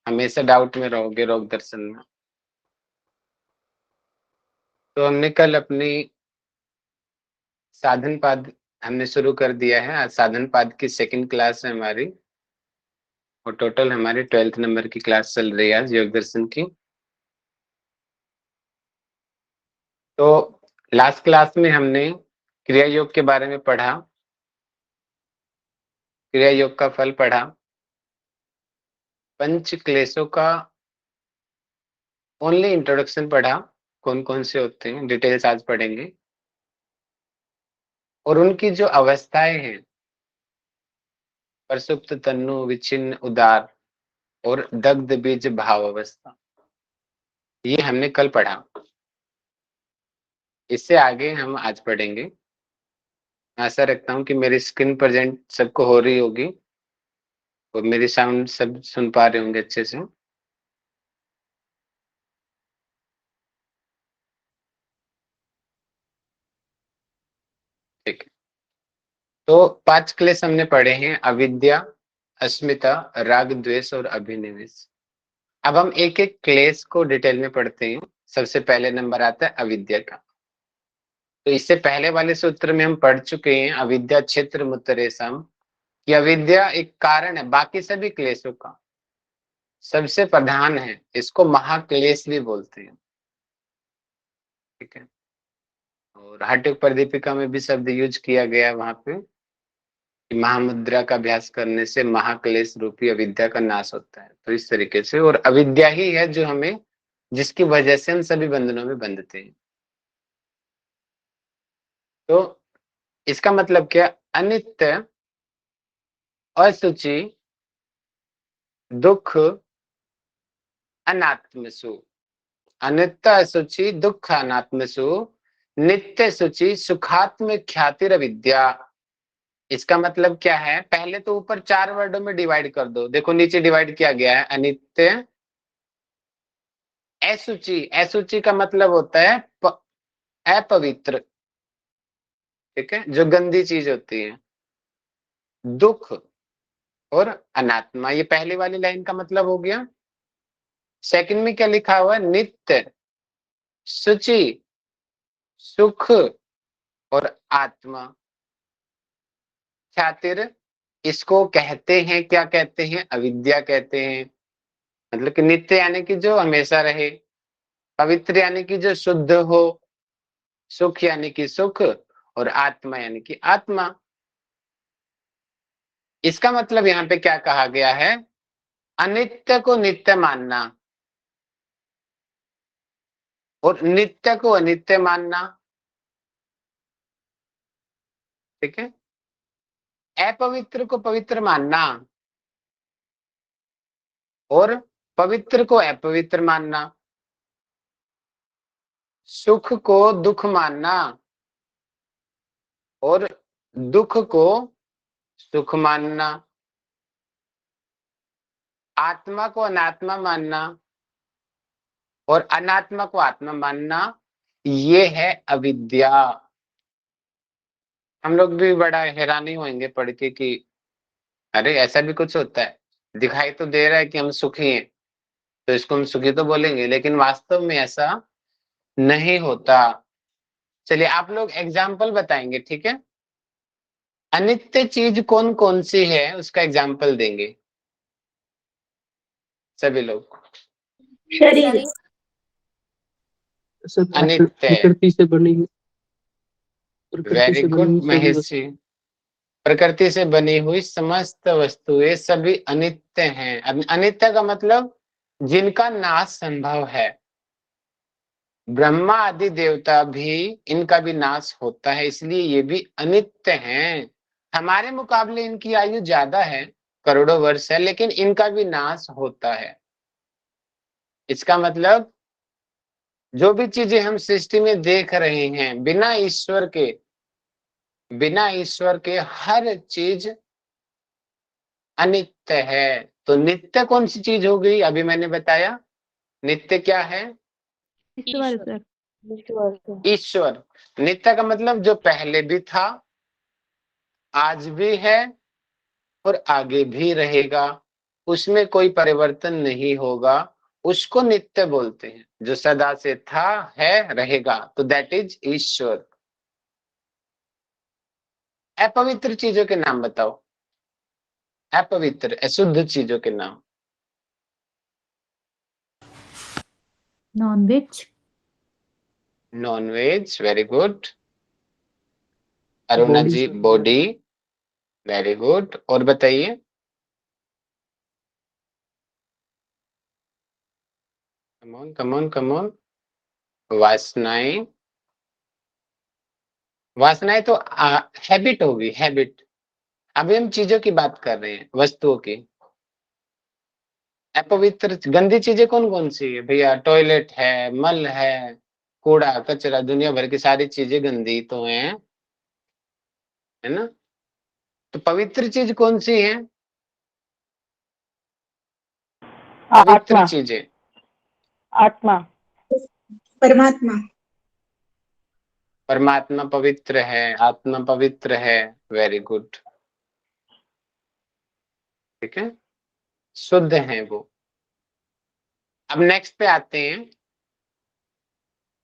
हमेशा डाउट में रहोगे योग दर्शन में। तो हमने कल अपनी साधन पाद हमने शुरू कर दिया है। आज साधन पाद की सेकंड क्लास है हमारी, और टोटल हमारी 12th नंबर की क्लास चल रही है आज योग दर्शन की। तो लास्ट क्लास में हमने क्रिया योग के बारे में पढ़ा, क्रिया योग का फल पढ़ा, पंच क्लेशों का ओनली इंट्रोडक्शन पढ़ा, कौन कौन से होते हैं डिटेल्स आज पढ़ेंगे, और उनकी जो अवस्थाएं हैं, प्रसुप्त, तन्नु, विच्छिन्न, उदार और दग्ध बीज भाव अवस्था, ये हमने कल पढ़ा। इससे आगे हम आज पढ़ेंगे। आशा रखता हूँ कि मेरी स्क्रीन प्रेजेंट सबको हो रही होगी और मेरी साउंड सब सुन पा रहे होंगे अच्छे से। ठीक है, तो 5 क्लेश हमने पढ़े हैं: अविद्या, अस्मिता, राग, द्वेष और अभिनिवेश। अब हम एक एक क्लेश को डिटेल में पढ़ते हैं। सबसे पहले नंबर आता है अविद्या का। तो इससे पहले वाले सूत्र में हम पढ़ चुके हैं अविद्या क्षेत्र मुत्तरेशम, कि अविद्या एक कारण है बाकी सभी क्लेशों का, सबसे प्रधान है, इसको महाक्लेश भी बोलते हैं। ठीक है, और हट्टयोग प्रदीपिका में भी शब्द यूज किया गया वहां पे कि महामुद्रा का अभ्यास करने से महाक्लेश रूपी अविद्या का नाश होता है। तो इस तरीके से, और अविद्या ही है जो हमें, जिसकी वजह से हम सभी बंधनों में बंधते हैं। तो इसका मतलब क्या? अनित्य, असुचि, दुख, अनात्मसु। अनित्य, असुचि, दुख, अनात्मसु, नित्य, शुचि, सुखात्म, ख्यातिर विद्या। इसका मतलब क्या है? पहले तो ऊपर 4 वर्डों में डिवाइड कर दो। देखो नीचे डिवाइड किया गया है: अनित्य, असुचि। असुचि का मतलब होता है अपवित्र, ठीक है, जो गंदी चीज होती है। दुख और अनात्मा, ये पहली वाली लाइन का मतलब हो गया। सेकंड में क्या लिखा हुआ है? नित्य, शुचि, सुख और आत्मा। ख्यातिर, इसको कहते हैं, क्या कहते हैं? अविद्या कहते हैं। मतलब कि नित्य यानी कि जो हमेशा रहे, पवित्र यानी कि जो शुद्ध हो, सुख यानी कि सुख, और आत्मा यानी कि आत्मा। इसका मतलब यहाँ पे क्या कहा गया है? अनित्य को नित्य मानना और नित्य को अनित्य मानना। ठीक है, अपवित्र को पवित्र मानना और पवित्र को अपवित्र मानना। सुख को दुख मानना और दुख को सुख मानना। आत्मा को अनात्मा मानना और अनात्मा को आत्मा मानना, ये है अविद्या। हम लोग भी बड़ा हैरानी होंगे पढ़ के कि अरे ऐसा भी कुछ होता है। दिखाई तो दे रहा है कि हम सुखी हैं, तो इसको हम सुखी तो बोलेंगे, लेकिन वास्तव में ऐसा नहीं होता। चलिए आप लोग एग्जाम्पल बताएंगे, ठीक है? अनित्य चीज कौन कौन सी है उसका एग्जाम्पल देंगे सभी लोग। शरीर, अनित्य, प्रकृति से बनी हुई, प्रकृति वेरी से बनी गुड हुई सभी महेश वस्तु। जी। प्रकृति से बनी हुई समस्त वस्तुएं सभी अनित्य हैं। अनित्य का मतलब जिनका नाश संभव है। ब्रह्मा आदि देवता भी, इनका भी नाश होता है, इसलिए ये भी अनित्य हैं। हमारे मुकाबले इनकी आयु ज्यादा है, करोड़ों वर्ष है, लेकिन इनका भी नाश होता है। इसका मतलब जो भी चीजें हम सृष्टि में देख रहे हैं, बिना ईश्वर के हर चीज अनित्य है। तो नित्य कौन सी चीज हो गई? अभी मैंने बताया नित्य क्या है? ईश्वर सर, ईश्वर। नित्य का मतलब जो पहले भी था, आज भी है और आगे भी रहेगा, उसमें कोई परिवर्तन नहीं होगा, उसको नित्य बोलते हैं। जो सदा से था, है, रहेगा, तो दैट इज ईश्वर। अपवित्र चीजों के नाम बताओ। अपवित्र अशुद्ध चीजों के नाम। Non veg. Non veg, very good. Aruna बॉडी जी, से बॉडी, वेरी गुड। और बताइए। Come on come on come on. वासनाएं। वासनाएं तो हैबिट होगी, हैबिट। अभी हम चीजों की बात कर रहे हैं, वस्तुओं की। अपवित्र गंदी चीजें कौन कौन सी है भैया? टॉयलेट है, मल है, कूड़ा कचरा, दुनिया भर की सारी चीजें गंदी तो हैं, है ना? तो पवित्र चीज कौन सी है? पवित्र आत्मा। चीजें। आत्मा। परमात्मा। परमात्मा पवित्र है, आत्मा पवित्र है, वेरी गुड। ठीक है, शुद्ध है वो। अब नेक्स्ट पे आते हैं,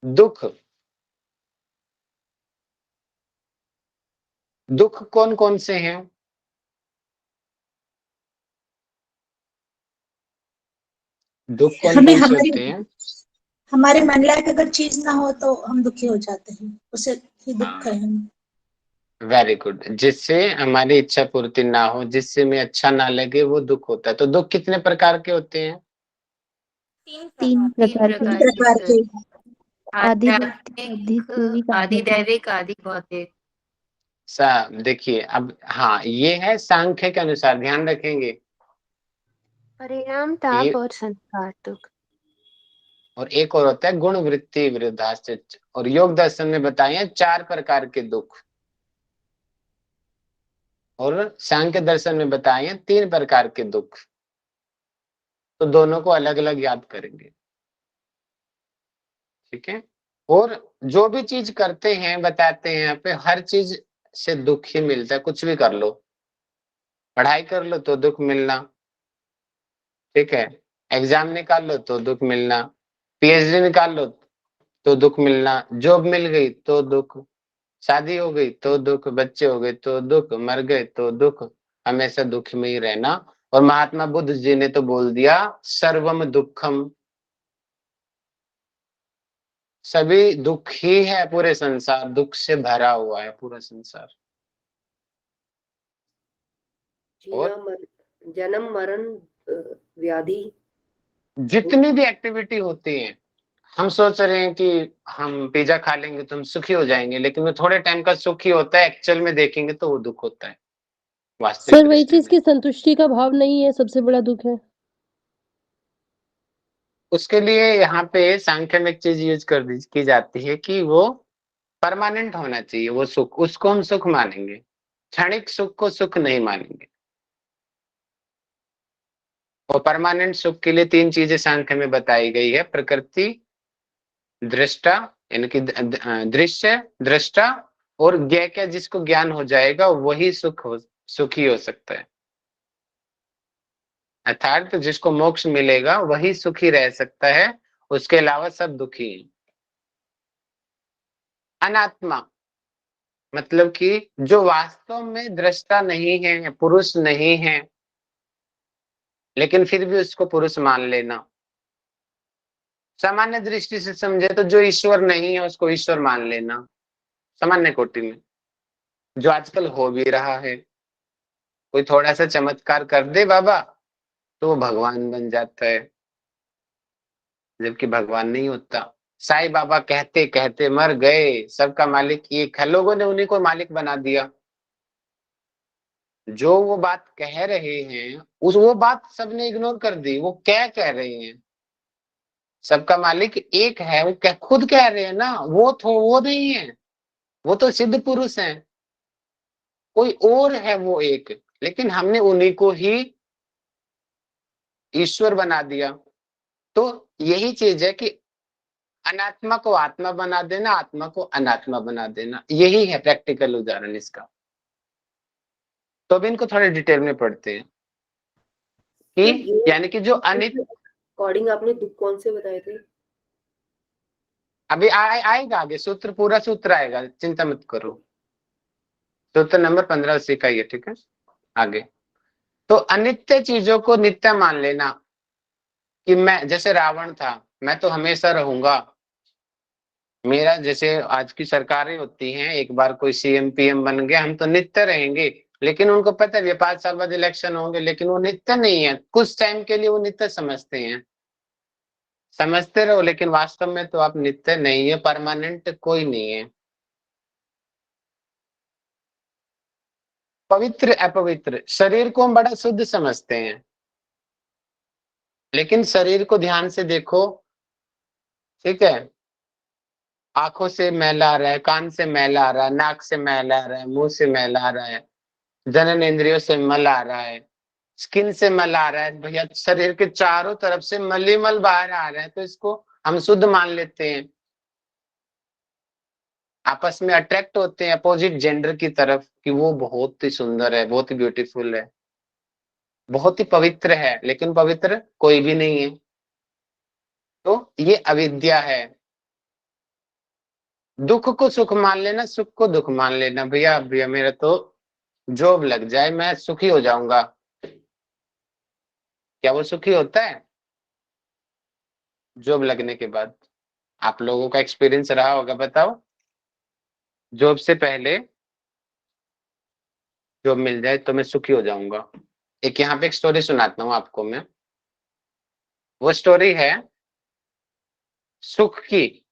दुख। दुख कौन कौन से हैं? दुख कौन हमें कौन से हमारे होते हैं? हमारे मन लायक अगर चीज ना हो तो हम दुखी हो जाते हैं, उसे ही दुख है हम। Very good. जिससे हमारी इच्छा पूर्ति ना हो, जिससे हमें अच्छा ना लगे, वो दुख होता है। तो दुख कितने प्रकार के होते हैं? तीन प्रकार तीन के। प्रकार के। आदि दैविक, आदि दैविक, आदि भौतिक। सब देखिए, अब हाँ, ये है सांख्य के अनुसार, ध्यान रखेंगे। परिणाम, ये ताप और संस्कार दुख। और एक और होता है गुण वृत्ति विरुद्धाश्च। और योग दर्शन में बताए हैं 4 प्रकार के दुख, और सांख्य दर्शन में बताए हैं 3 प्रकार के दुख। तो दोनों को अलग अलग याद करेंगे, ठीक है? और जो भी चीज करते हैं, बताते हैं यहाँ पे, हर चीज से दुख ही मिलता है। कुछ भी कर लो, पढ़ाई कर लो तो दुख मिलना, ठीक है? एग्जाम निकाल लो तो दुख मिलना, पीएचडी निकाल लो तो दुख मिलना, जॉब मिल गई तो दुख, शादी हो गई तो दुख, बच्चे हो गए तो दुख, मर गए तो दुख, हमेशा दुख में ही रहना। और महात्मा बुद्ध जी ने तो बोल दिया, सर्वम दुखम। सभी दुख ही है, पूरे संसार दुख से भरा हुआ है, पूरा संसार। जीना, और जन्म मरण व्याधि। जितनी भी एक्टिविटी होती है, हम सोच रहे हैं कि हम पिज्जा खा लेंगे तो हम सुखी हो जाएंगे, लेकिन वो थोड़े टाइम का सुखी होता है, एक्चुअल में देखेंगे तो वो दुख होता है, वास्तविक सर वही दृष्टि चीज में। की संतुष्टि का भाव नहीं है, सबसे बड़ा दुख है। उसके लिए यहाँ पे सांख्य में एक चीज यूज की जाती है कि वो परमानेंट होना चाहिए, वो सुख, उसको हम सुख मानेंगे, क्षणिक सुख को सुख नहीं मानेंगे। और परमानेंट सुख के लिए 3 चीजें सांख्य में बताई गई है, प्रकृति, दृष्टा, यानी कि दृश्य, दृष्टा, और ज्ञ का जिसको ज्ञान हो जाएगा वही सुखी हो सकता है। अर्थात जिसको मोक्ष मिलेगा वही सुखी रह सकता है, उसके अलावा सब दुखी हैं। अनात्मा मतलब कि जो वास्तव में दृष्टा नहीं है, पुरुष नहीं है, लेकिन फिर भी उसको पुरुष मान लेना। सामान्य दृष्टि से समझे तो जो ईश्वर नहीं है उसको ईश्वर मान लेना, सामान्य कोटि में, जो आजकल हो भी रहा है। कोई थोड़ा सा चमत्कार कर दे बाबा तो वो भगवान बन जाता है, जबकि भगवान नहीं होता। साईं बाबा कहते कहते मर गए, सबका मालिक एक है, लोगों ने उन्हीं को मालिक बना दिया। जो वो बात कह रहे हैं, उस वो बात सबने इग्नोर कर दी। वो क्या कह रहे हैं? सबका मालिक एक है, वो खुद कह रहे हैं ना, वो नहीं है, वो तो सिद्ध पुरुष हैं, कोई और है वो एक, लेकिन हमने उन्हीं को ही ईश्वर बना दिया। तो यही चीज है कि अनात्मा को आत्मा बना देना, आत्मा को अनात्मा बना देना, यही है प्रैक्टिकल उदाहरण इसका। तो अब इनको थोड़े डिटेल में पढ़ते हैं। कि यानी कि जो अनित्य, अकॉर्डिंग आपने दुख कौन से बताए थे? अभी आएगा आगे सूत्र, पूरा सूत्र आएगा, चिंता मत करो। सूत्र नंबर 15 उसी का ही है, ठीक है। आगे तो अनित्य चीजों को नित्य मान लेना, कि मैं जैसे रावण था, मैं तो हमेशा रहूंगा। मेरा जैसे आज की सरकारें होती हैं, एक बार कोई सीएम पीएम बन गया, हम तो नित्य रहेंगे। लेकिन उनको पता है 5 साल बाद इलेक्शन होंगे, लेकिन वो नित्य नहीं है, कुछ टाइम के लिए वो नित्य समझते हैं। समझते रहो, लेकिन वास्तव में तो आप नित्य नहीं है, परमानेंट कोई नहीं है। पवित्र अपवित्र, शरीर को हम बड़ा शुद्ध समझते हैं, लेकिन शरीर को ध्यान से देखो, ठीक है। आंखों से मैला आ रहा है, कान से मैला आ रहा है, नाक से मैला आ रहा है, मुंह से मैला आ रहा है, जनन इंद्रियों से मल आ रहा है, स्किन से मल आ रहा है, भैया शरीर के चारों तरफ से मल ही मल बाहर आ रहा है, तो इसको हम शुद्ध मान लेते हैं। आपस में अट्रैक्ट होते हैं अपोजिट जेंडर की तरफ, कि वो बहुत ही सुंदर है, बहुत ही ब्यूटीफुल है, बहुत ही पवित्र है, लेकिन पवित्र कोई भी नहीं है। तो ये अविद्या है। दुख को सुख मान लेना, सुख को दुख मान लेना, भैया भैया मेरा तो जॉब लग जाए मैं सुखी हो जाऊंगा। क्या वो सुखी होता है जॉब लगने के बाद? आप लोगों का एक्सपीरियंस रहा होगा, बताओ। जॉब से पहले जॉब मिल जाए तो मैं सुखी हो जाऊंगा। एक यहाँ पे एक स्टोरी सुनाता हूँ आपको मैं। वो स्टोरी है सुख की।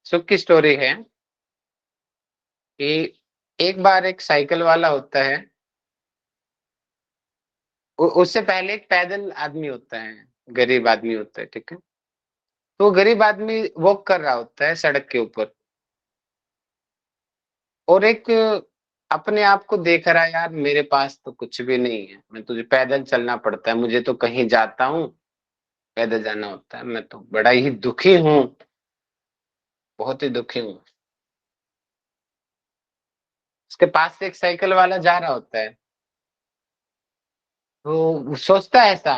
सुख की स्टोरी है कि एक बार एक साइकिल वाला होता है, उससे पहले एक पैदल आदमी होता है, गरीब आदमी होता है, ठीक है। तो वो गरीब आदमी वॉक कर रहा होता है सड़क के ऊपर, और एक अपने आप को देख रहा है, यार मेरे पास तो कुछ भी नहीं है, मैं तुझे पैदल चलना पड़ता है, मुझे तो कहीं जाता हूँ पैदल जाना होता है, मैं तो बड़ा ही दुखी हूँ, बहुत ही दुखी हूँ। उसके पास से एक साइकिल वाला जा रहा होता है, तो वो सोचता है ऐसा,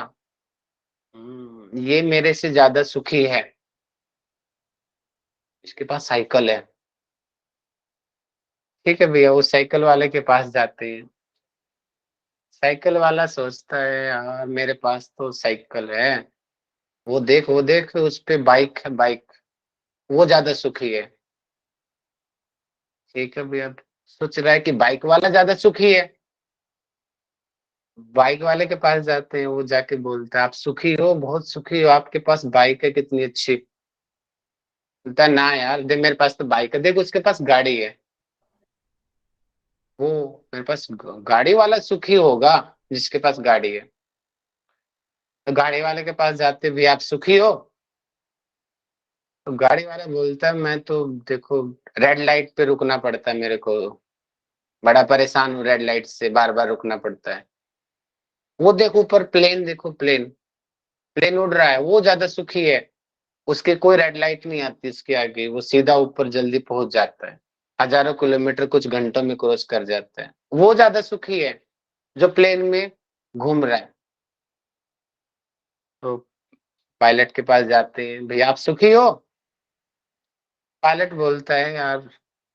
ये मेरे से ज्यादा सुखी है, इसके पास साइकिल है। ठीक है भैया, वो साइकिल वाले के पास जाते हैं। साइकिल वाला सोचता है, यार मेरे पास तो साइकिल है, वो देख उस पे बाइक है, बाइक, वो ज्यादा सुखी है। ठीक है भैया, सोच रहा है कि बाइक वाला ज्यादा सुखी है। बाइक वाले के पास जाते हैं, वो जाके बोलता है, आप सुखी हो, बहुत सुखी हो, आपके पास बाइक है कितनी अच्छी। बोलता है, ना यार देख मेरे पास तो बाइक है, देख उसके पास गाड़ी है। वो मेरे पास गाड़ी वाला सुखी होगा जिसके पास गाड़ी है। तो गाड़ी वाले के पास जाते भी, आप सुखी हो? तो गाड़ी वाला बोलता है, मैं तो देखो रेड लाइट पे रुकना पड़ता है मेरे को, बड़ा परेशान हूँ, रेड लाइट से बार बार रुकना पड़ता है। वो देखो ऊपर प्लेन, देखो प्लेन, प्लेन उड़ रहा है, वो ज्यादा सुखी है, उसके कोई रेड लाइट नहीं आती उसके आगे, वो सीधा ऊपर जल्दी पहुंच जाता है, हजारों किलोमीटर कुछ घंटों में क्रॉस कर जाता है, वो ज्यादा सुखी है जो प्लेन में घूम रहा है। तो पायलट के पास जाते हैं, भैया आप सुखी हो? पायलट बोलता है, यार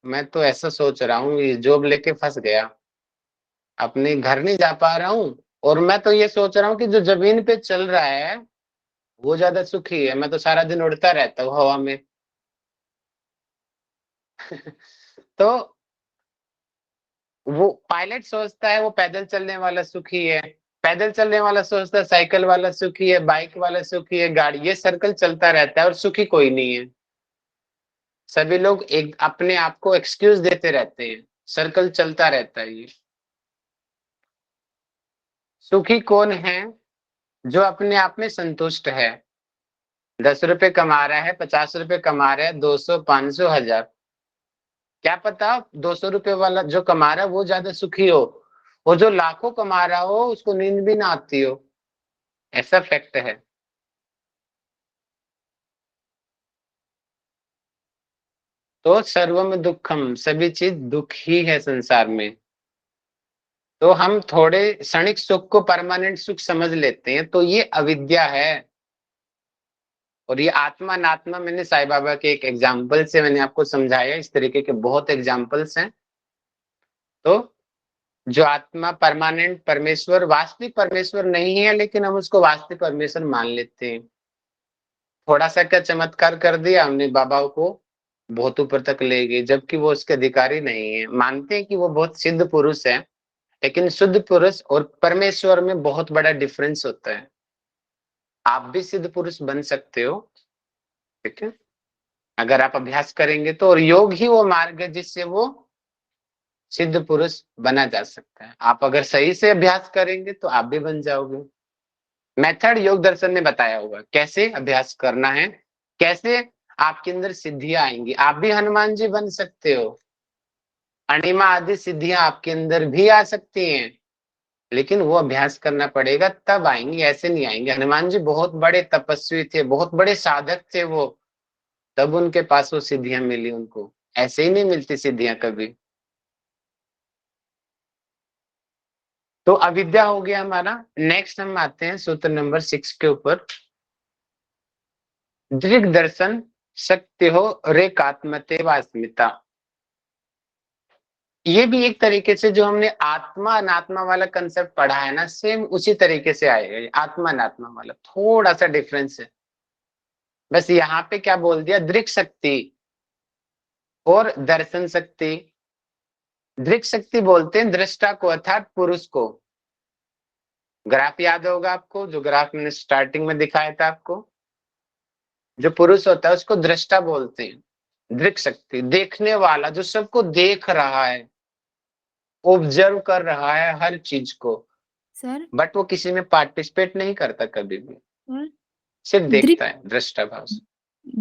मैं तो ऐसा सोच रहा हूँ, ये जॉब लेके फंस गया, अपने घर नहीं जा पा रहा हूँ, और मैं तो ये सोच रहा हूँ कि जो जमीन पे चल रहा है वो ज्यादा सुखी है, मैं तो सारा दिन उड़ता रहता हूँ हवा में। तो वो पायलट सोचता है वो पैदल चलने वाला सुखी है, पैदल चलने वाला सोचता है साइकिल वाला सुखी है, बाइक वाला सुखी है, गाड़ी, ये सर्कल चलता रहता है और सुखी कोई नहीं है। सभी लोग एक अपने आप को एक्सक्यूज देते रहते हैं, सर्कल चलता रहता है ये। सुखी कौन है? जो अपने आप में संतुष्ट है, 10 रुपए कमा रहा है, 50 रुपए कमा रहा है, 200, 500, 1000, क्या पता 200 रुपए वाला जो कमा रहा है वो ज्यादा सुखी हो, और जो लाखों कमा रहा हो उसको नींद भी ना आती हो, ऐसा फैक्ट है। तो सर्वम दुखम, सभी चीज दुख ही है संसार में। तो हम थोड़े क्षणिक सुख को परमानेंट सुख समझ लेते हैं, तो ये अविद्या है। और ये आत्मा अनात्मा मैंने साईं बाबा के एक एग्जाम्पल से मैंने आपको समझाया, इस तरीके के बहुत एग्जाम्पल्स हैं। तो जो आत्मा परमानेंट परमेश्वर वास्तविक परमेश्वर नहीं है, लेकिन हम उसको वास्तविक परमेश्वर मान लेते हैं। थोड़ा सा क्या चमत्कार कर दिया हमने, बाबा को बहुत ऊपर तक ले गए, जबकि वो उसके अधिकारी नहीं है। मानते हैं कि वो बहुत सिद्ध पुरुष है, लेकिन शुद्ध पुरुष और परमेश्वर में बहुत बड़ा डिफरेंस होता है। आप भी सिद्ध पुरुष बन सकते हो, ठीक है, अगर आप अभ्यास करेंगे तो। और योग ही वो मार्ग है जिससे वो सिद्ध पुरुष बना जा सकता है। आप अगर सही से अभ्यास करेंगे तो आप भी बन जाओगे। मेथड योग दर्शन में बताया होगा कैसे अभ्यास करना है, कैसे आपके अंदर सिद्धियां आएंगी। आप भी हनुमान जी बन सकते हो, अणिमा आदि सिद्धियां आपके अंदर भी आ सकती हैं, लेकिन वो अभ्यास करना पड़ेगा, तब आएंगी, ऐसे नहीं आएंगे। हनुमान जी बहुत बड़े तपस्वी थे, बहुत बड़े साधक थे वो, तब उनके पास वो सिद्धियां मिली उनको, ऐसे ही नहीं मिलती सिद्धियां कभी। तो अविद्या हो गया हमारा। नेक्स्ट हम आते हैं सूत्र नंबर 6 के ऊपर। दृग दर्शन सत्य हो रेकात्मते वास्मिता। ये भी एक तरीके से जो हमने आत्मा अनात्मा वाला कंसेप्ट पढ़ा है ना, सेम उसी तरीके से आएगा ये आत्मा अनात्मा वाला, थोड़ा सा डिफरेंस है। बस यहाँ पे क्या बोल दिया, दृक् शक्ति और दर्शन शक्ति। दृक् शक्ति बोलते हैं दृष्टा को, अर्थात पुरुष को। ग्राफ याद होगा आपको, जो ग्राफ मैंने स्टार्टिंग में दिखाया था आपको। जो पुरुष होता है उसको दृष्टा बोलते हैं। दृक् शक्ति देखने वाला, जो सबको देख रहा है, ऑब्जर्व कर रहा है हर चीज को, सर बट वो किसी में पार्टिसिपेट नहीं करता कभी भी, सर सिर्फ दृक देखता है, दृष्टा भाव से।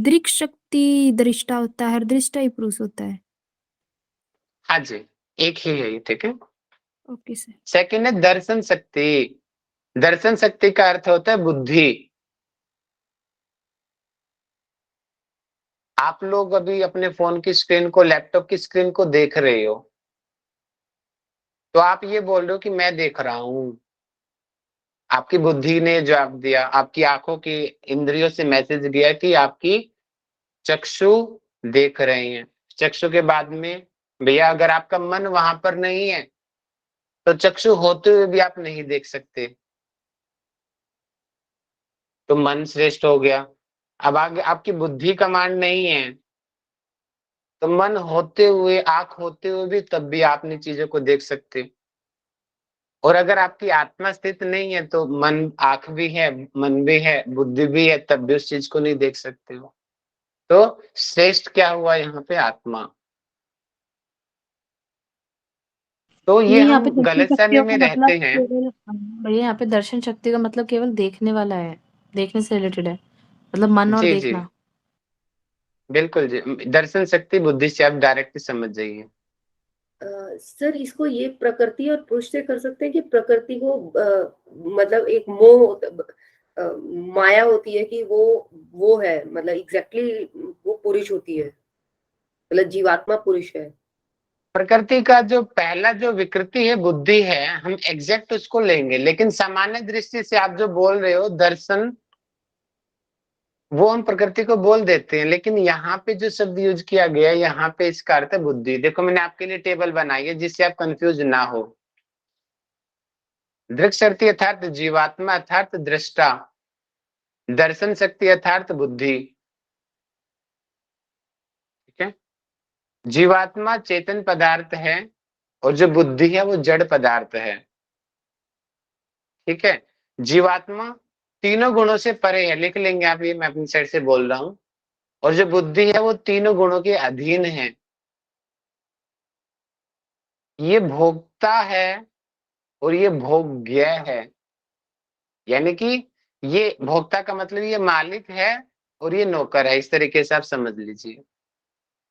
दृक शक्ति दृष्टा होता है और दृष्टा ही पुरुष होता है। हाँ जी, एक ही है ये, ठीक है। Okay sir. सेकंड है दर्शन शक्ति। दर्शन शक्ति का अर्थ होता है बुद्धि। आप लोग अभी अपने फोन की स्क्रीन को, लैपटॉप की स्क्रीन को देख रहे हो, तो आप ये बोल रहे हो कि मैं देख रहा हूं। आपकी बुद्धि ने जवाब दिया, आपकी आंखों की इंद्रियों से मैसेज दिया कि आपकी चक्षु देख रहे हैं। चक्षु के बाद में भैया अगर आपका मन वहां पर नहीं है, तो चक्षु होते हुए भी आप नहीं देख सकते। तो मन श्रेष्ठ हो गया। अब आगे आपकी बुद्धि कमांड नहीं है, तो मन होते हुए, आंख होते हुए भी तब भी आप इन चीजों को देख सकते। और अगर आपकी आत्मा स्थित नहीं है, तो मन, आंख भी है, मन भी है, बुद्धि भी है, तब भी उस चीज को नहीं देख सकते हो। तो श्रेष्ठ क्या हुआ यहाँ पे, आत्मा। तो ये नहीं, यहाँ हम पे दर्शन गलतफहमी शक्तियों में का मतलब रहते हैं। केवल भैया, यहाँ पे दर्शन शक्ति का मतलब केवल देखने वाला है, देखने से रिलेटेड है, मतलब मन और जी जी, देखना। बिल्कुल जी। दर्शन शक्ति बुद्धि से आप डायरेक्ट समझ जाइए। सर इसको ये प्रकृति और पुरुष से कर सकते हैं कि प्रकृति को मतलब एक मोह माया होती है कि वो है, मतलब एग्जैक्टली वो पुरुष होती है, मतलब जीवात्मा पुरुष है। प्रकृति का जो पहला जो विकृति है, बुद्धि है, हम एग्जैक्ट उसको लेंगे, लेकिन सामान्य दृष्टि से आप जो बोल रहे हो दर्शन, वो हम प्रकृति को बोल देते हैं। लेकिन यहाँ पे जो शब्द यूज किया गया है, यहाँ पे इसका अर्थ है बुद्धि। देखो मैंने आपके लिए टेबल बनाई है जिससे आप कंफ्यूज ना हो। दृक् शक्ति अर्थात जीवात्मा अर्थात दृष्टा, दर्शन शक्ति अर्थात बुद्धि, ठीक है। जीवात्मा चेतन पदार्थ है और जो बुद्धि है वो जड़ पदार्थ है, ठीक है। जीवात्मा तीनों गुणों से परे है, लिख लेंगे आप, ये मैं अपनी साइड से बोल रहा हूं। और जो बुद्धि है वो तीनों गुणों के अधीन है। ये भोक्ता है और ये भोग्य है, यानी कि ये भोक्ता का मतलब ये मालिक है और ये नौकर है, इस तरीके से आप समझ लीजिए।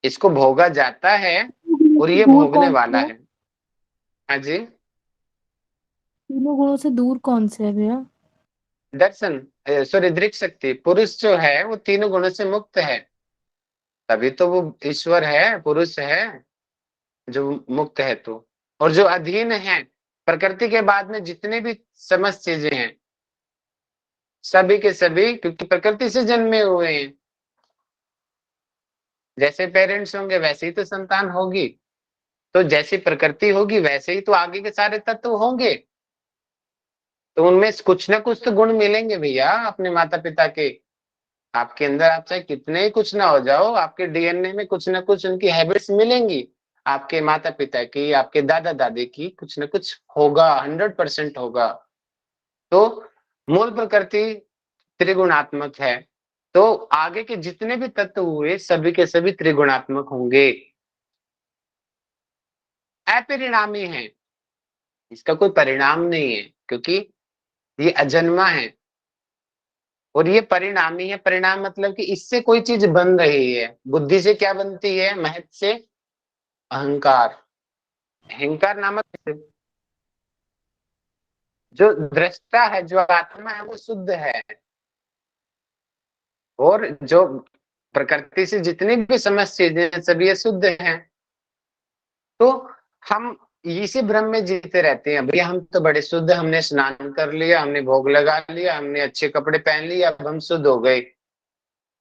इसको भोगा जाता है और ये दूर भोगने कौन वाला से है? है। हाँ जी। तीनों गुणों से दूर कौन से है भैया? दर्शन, सॉरी, दृक् शक्ति। पुरुष जो है वो तीनों गुणों से मुक्त है, तभी तो वो ईश्वर है, पुरुष है जो मुक्त है। तो और जो अधीन है प्रकृति के बाद में जितने भी समस्त चीजें हैं, सभी के सभी क्योंकि प्रकृति से जन्मे हुए हैं। जैसे पेरेंट्स होंगे वैसे ही तो संतान होगी, तो जैसी प्रकृति होगी वैसे ही तो आगे के सारे तत्व होंगे। तो उनमें कुछ ना कुछ तो गुण मिलेंगे भैया अपने माता पिता के। आपके अंदर आप चाहे कितने ही कुछ ना हो जाओ, आपके डीएनए में कुछ ना कुछ उनकी हैबिट्स मिलेंगी। आपके माता पिता की, आपके दादा दादी की कुछ ना कुछ होगा, 100% होगा। तो मूल प्रकृति त्रिगुणात्मक है, तो आगे के जितने भी तत्व हुए सभी के सभी त्रिगुणात्मक होंगे, अपरिणामी है। इसका कोई परिणाम नहीं है क्योंकि ये अजन्मा है और ये परिणामी है। परिणाम मतलब कि इससे कोई चीज बन रही है। बुद्धि से क्या बनती है? महत से अहंकार। अहंकार नामक जो दृष्टा है, जो आत्मा है, वो शुद्ध है। और जो प्रकृति से जितनी भी समस्त चीजें हैं सभी ये शुद्ध हैं। तो हम इसी भ्रम में जीते रहते हैं, भैया हम तो बड़े शुद्ध, हमने स्नान कर लिया, हमने भोग लगा लिया, हमने अच्छे कपड़े पहन लिए, अब हम शुद्ध हो गए।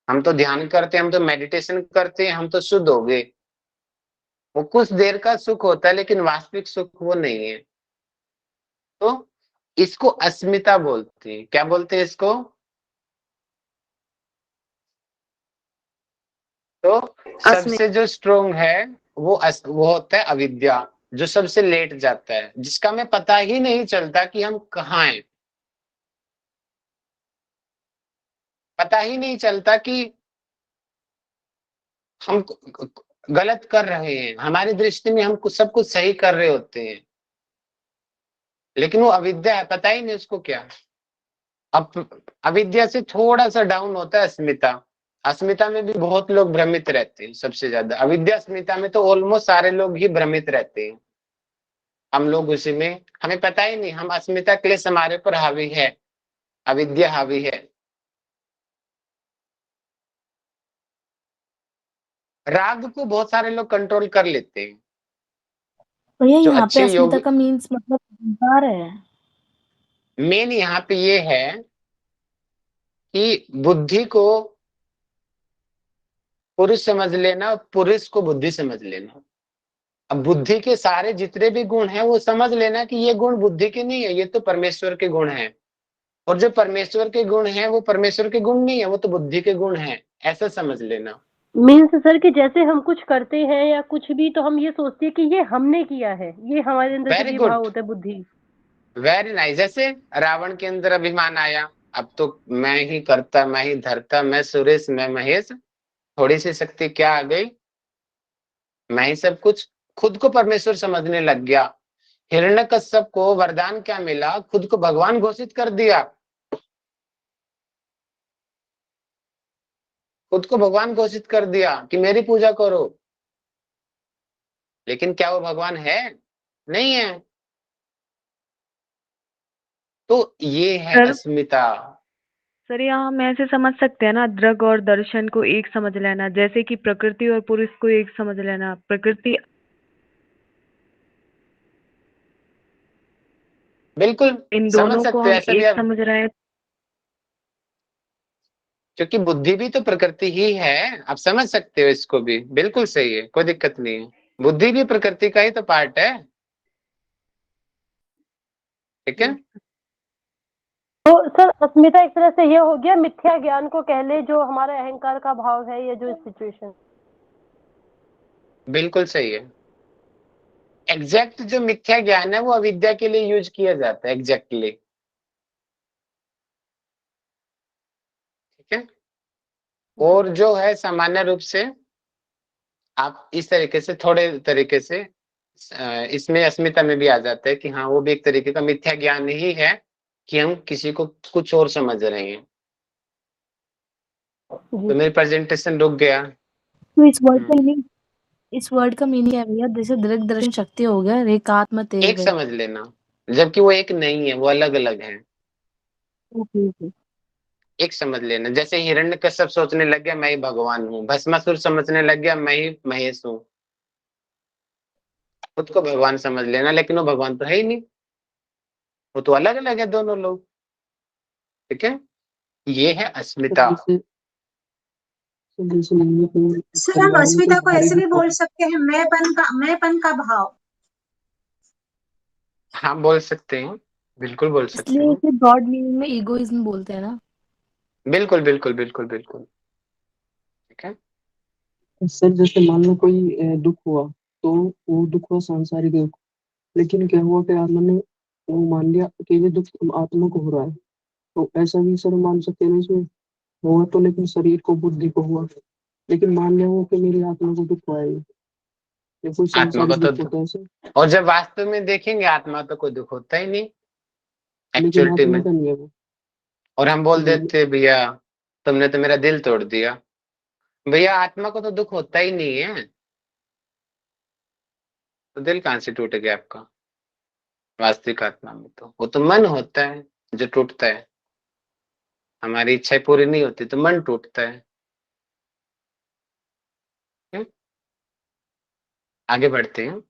हम तो ध्यान करते हैं, हम तो मेडिटेशन करते हैं, हम तो शुद्ध हो गए। वो कुछ देर का सुख होता है लेकिन वास्तविक सुख वो नहीं है। तो इसको अस्मिता बोलते हैं। क्या बोलते हैं इसको? तो सबसे जो स्ट्रोंग है वो होता है अविद्या, जो सबसे लेट जाता है, जिसका हमें पता ही नहीं चलता कि हम कहाँ हैं। पता ही नहीं चलता कि हम गलत कर रहे हैं। हमारी दृष्टि में हम सब कुछ सही कर रहे होते हैं लेकिन वो अविद्या है, पता ही नहीं उसको क्या। अब अविद्या से थोड़ा सा डाउन होता है अस्मिता। अस्मिता में भी बहुत लोग भ्रमित रहते हैं, सबसे ज्यादा अविद्या अस्मिता में तो ऑलमोस्ट सारे लोग ही भ्रमित रहते हैं। हम लोग उसी में, हमें पता ही नहीं, हम अस्मिता क्लेश हमारे पर हावी है, अविद्या हावी है। राग को बहुत सारे लोग कंट्रोल कर लेते हैं। भैया जो यहाँ पे अच्छे अस्मिता योग, का मीन्स मतलब अहंकार है। मेन यहाँ पे ये है कि बुद्धि को पुरुष समझ लेना और पुरुष को बुद्धि समझ लेना। अब बुद्धि के सारे जितने भी गुण हैं वो समझ लेना कि ये गुण बुद्धि के नहीं है, ये तो परमेश्वर के गुण हैं। और जो परमेश्वर के गुण हैं वो परमेश्वर के गुण नहीं है, वो तो बुद्धि के गुण हैं, ऐसा समझ लेना। मीन्स सर कि जैसे हम कुछ करते हैं या कुछ भी तो हम ये सोचते हैं कि ये हमने किया है, ये हमारे अंदर वेरी जब ये गुड, भाव होता है बुद्धि। Very nice. जैसे रावण के अंदर अभिमान आया, अब तो मैं ही करता, मैं ही धरता, मैं सुरेश, मैं महेश, थोड़ी सी शक्ति क्या आ गई, मैं ही सब कुछ। खुद को परमेश्वर समझने लग गया। हिरण्यकश्यप को वरदान क्या मिला? खुद को भगवान घोषित कर दिया। खुद को भगवान घोषित कर दिया कि मेरी पूजा करो। लेकिन क्या वो भगवान है? नहीं है। तो ये है सर अस्मिता। सर यहाँ हम ऐसे समझ सकते हैं ना, दृग और दर्शन को एक समझ लेना, जैसे कि प्रकृति और पुरुष को एक समझ लेना। प्रकृति बिल्कुल इन समझ दोनों को सकते हो, हम ऐसा भी एक आप, समझ रहे हैं। क्योंकि बुद्धि भी तो प्रकृति ही है, आप समझ सकते हो इसको भी। बिल्कुल सही है, कोई दिक्कत नहीं है। बुद्धि भी प्रकृति का ही तो पार्ट है। ठीक है। तो सर अस्मिता एक तरह से ये हो गया मिथ्या ज्ञान को कह ले, जो हमारा अहंकार का भाव है या जो सिचुएशन। बिल्कुल सही है। एग्जैक्ट जो मिथ्या ज्ञान है वो अविद्या के लिए यूज किया जाता है, एग्जैक्टली। ठीक है। और जो है सामान्य रूप से आप इस तरीके से, थोड़े तरीके से इसमें अस्मिता में भी आ जाता है कि हाँ वो भी एक तरीके का मिथ्या ज्ञान ही है कि हम किसी को कुछ और समझ रहे हैं। तो मेरी प्रेजेंटेशन रुक गया। तो इस वर्ड का मीनिंग है भैया, जैसे दृग दर्शन शक्ति हो गया, एकात्म तेज एक समझ लेना, जबकि वो एक नहीं है, वो अलग अलग है। ओके। एक समझ लेना, जैसे हिरण्यकश्यप सोचने लग गया मैं ही भगवान हूँ, भस्मासुर समझने लग गया मैं ही महेश हूँ। खुद को भगवान समझ लेना लेकिन वो भगवान तो है ही नहीं। वो तो अलग अलग है दोनों लोग, ठीक है। ये है अस्मिता। सर हम अस्मिता को ऐसे भी बोल सकते हैं, मैंपन का भाव। हाँ बोल सकते हैं, बिल्कुल बोल सकते इसलिए हैं, इसे ब्रॉड मीनिंग में ईगोइज्म बोलते हैं ना। बिल्कुल बिल्कुल बिल्कुल बिल्कुल, ठीक है। सर जैसे मान लो कोई दुख हुआ, तो वो दुख हुआ सांसारिक दुख, लेकिन क्या हुआ कि आत्मा ने वो मान लिया कि ये दुख आत्मा को हो रहा है, तो ऐसा भी सर मान सकते हैं ना इसमें, हुआ तो लेकिन शरीर को बुद्धि को हुआ, लेकिन मान लिया वो कि मेरी आत्मा को दुख हुआ है, ये कोई आत्मा को सांसारिक दुख तो, होता है सर, और जब वास्तव में देखेंगे आत्मा तो कोई दुख होता ही नहीं लेकिन एक्चुअलिटी आत्मा में। का नहीं है वो। और हम बोल देते भैया तुमने तो मेरा दिल तोड़ दिया, भैया आत्मा को तो दुख होता ही नहीं है, तो दिल कहाँ से टूट गया आपका। वास्तविक आत्मा में तो वो तो मन होता है जो टूटता है, हमारी इच्छाएं पूरी नहीं होती तो मन टूटता है। आगे बढ़ते हैं,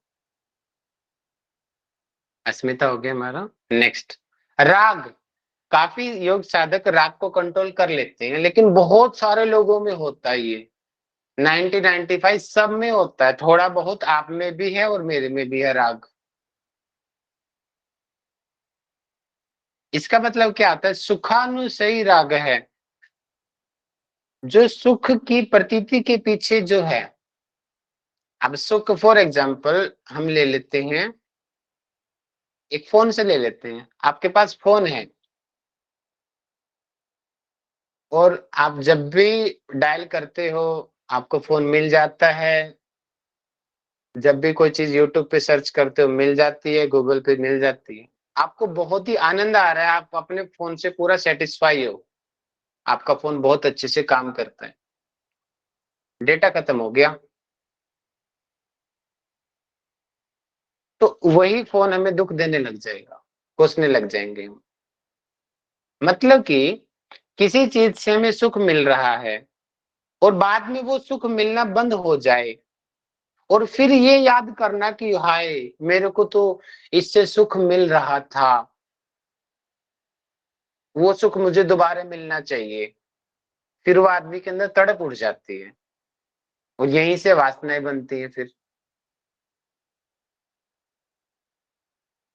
अस्मिता हो गया हमारा। नेक्स्ट राग। काफी योग साधक राग को कंट्रोल कर लेते हैं, लेकिन बहुत सारे लोगों में होता है ये, 90-95 सब में होता है, थोड़ा बहुत आप में भी है और मेरे में भी है राग। इसका मतलब क्या आता है, सुखानुसयी राग है, जो सुख की प्रतीति के पीछे जो है। अब सुख फॉर एग्जाम्पल हम ले लेते हैं, एक फोन से ले लेते हैं, आपके पास फोन है और आप जब भी डायल करते हो आपको फोन मिल जाता है, जब भी कोई चीज यूट्यूब पे सर्च करते हो मिल जाती है, गूगल पे मिल जाती है, आपको बहुत ही आनंद आ रहा है, आप अपने फोन से पूरा सेटिस्फाई हो, आपका फोन बहुत अच्छे से काम करता है, डेटा खत्म हो गया, तो वही फोन हमें दुख देने लग जाएगा, कोसने लग जाएंगे हम। मतलब कि किसी चीज से हमें सुख मिल रहा है और बाद में वो सुख मिलना बंद हो जाए, और फिर ये याद करना कि हाय मेरे को तो इससे सुख मिल रहा था, वो सुख मुझे दोबारा मिलना चाहिए, फिर वो आदमी के अंदर तड़प उठ जाती है और यहीं से वासनाएं बनती है। फिर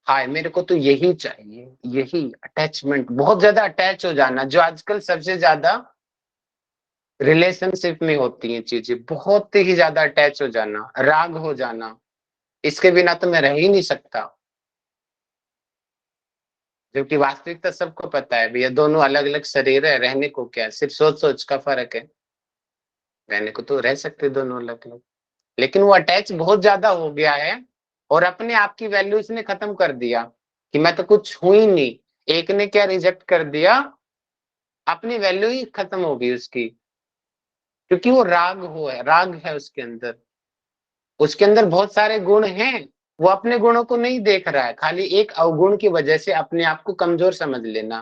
हाय मेरे को तो यही चाहिए, यही अटैचमेंट, बहुत ज्यादा अटैच हो जाना, जो आजकल सबसे ज्यादा रिलेशनशिप में होती हैं चीजें, बहुत ही ज्यादा अटैच हो जाना, राग हो जाना, इसके बिना तो मैं रह ही नहीं सकता। जबकि वास्तविकता सबको पता है भैया दोनों अलग अलग शरीर है, रहने को क्या, सिर्फ सोच सोच का फर्क है, रहने को तो रह सकते दोनों अलग अलग, लेकिन वो अटैच बहुत ज्यादा हो गया है और अपने आप की वैल्यू इसने खत्म कर दिया कि मैं तो कुछ हूं ही नहीं। एक ने क्या रिजेक्ट कर दिया, अपनी वैल्यू ही खत्म हो गई उसकी, क्योंकि वो राग है उसके अंदर बहुत सारे गुण हैं, वो अपने गुणों को नहीं देख रहा है, खाली एक अवगुण की वजह से अपने आप को कमजोर समझ लेना,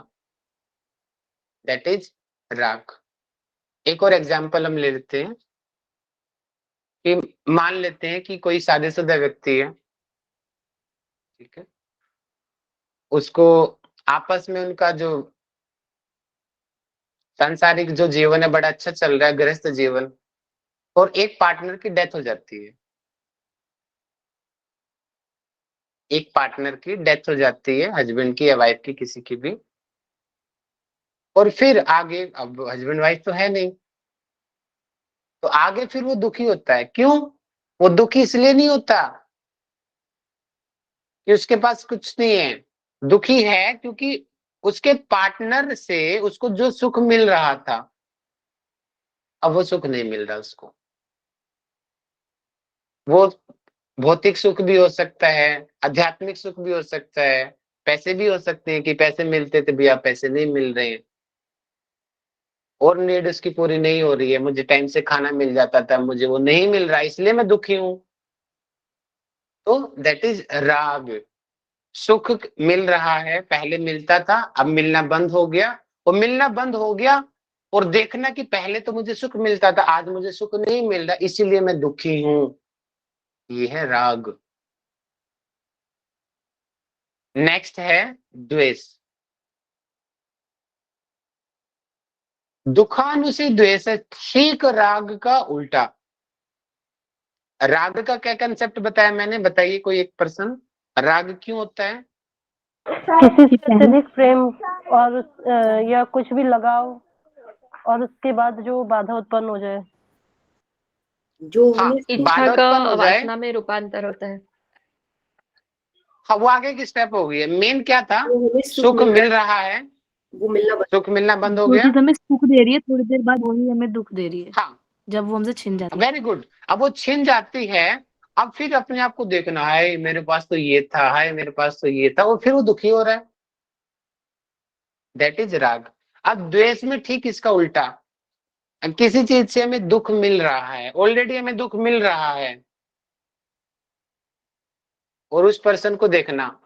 दैट इज राग। एक और एग्जाम्पल हम ले लेते हैं कि मान लेते हैं कि कोई शादीशुदा व्यक्ति है, ठीक है, उसको आपस में उनका जो सांसारिक जो जीवन है बड़ा अच्छा चल रहा है, गृहस्थ जीवन, और एक पार्टनर की डेथ हो जाती है, एक पार्टनर की डेथ हो जाती है, हस्बैंड की या वाइफ की, किसी की भी, और फिर आगे अब हस्बैंड वाइफ तो है नहीं, तो आगे फिर वो दुखी होता है। क्यों? वो दुखी इसलिए नहीं होता कि उसके पास कुछ नहीं है, दुखी है क्योंकि उसके पार्टनर से उसको जो सुख मिल रहा था अब वो सुख नहीं मिल रहा उसको। वो भौतिक सुख भी हो सकता है, आध्यात्मिक सुख भी हो सकता है, पैसे भी हो सकते हैं कि पैसे मिलते थे भैया पैसे नहीं मिल रहे हैं, और नीड उसकी पूरी नहीं हो रही है, मुझे टाइम से खाना मिल जाता था मुझे वो नहीं मिल रहा इसलिए मैं दुखी हूं, तो दैट इज राग। सुख मिल रहा है, पहले मिलता था अब मिलना बंद हो गया, और मिलना बंद हो गया और देखना कि पहले तो मुझे सुख मिलता था आज मुझे सुख नहीं मिल रहा इसीलिए मैं दुखी हूं, ये है राग। नेक्स्ट है द्वेष। दुखानुसी द्वेष है ठीक राग का उल्टा। राग का क्या कंसेप्ट बताया मैंने, बताइए कोई एक पर्सन। राग क्यों होता है? किसी से अत्यधिक प्रेम और या कुछ भी लगाव, और उसके बाद जो बाधा उत्पन्न हो जाए। जो हाँ, हमें बाधा इच्छा का उत्पन्न हो जाए। वासना में रूपांतर होता है। हाँ, वो आगे की स्टेप हो गई है। मेन क्या था, जो हमें सुख मिल रहा है, वो मिलना बंद। सुख मिलना बंद हो जो गया। चीज हमें सुख दे रही है थोड़ी देर बाद वही हमें दुख दे रही है, हाँ, जब वो हमसे छिन जाती है। Very good. अब वो छिन जाती है, अब फिर अपने आप को देखना है, मेरे पास तो ये था, हाय मेरे पास तो ये था, और फिर वो दुखी हो रहा है। दैट इज राग। अब द्वेष में ठीक इसका उल्टा, किसी चीज से हमें दुख मिल रहा है, ऑलरेडी हमें दुख मिल रहा है, और उस पर्सन को देखना,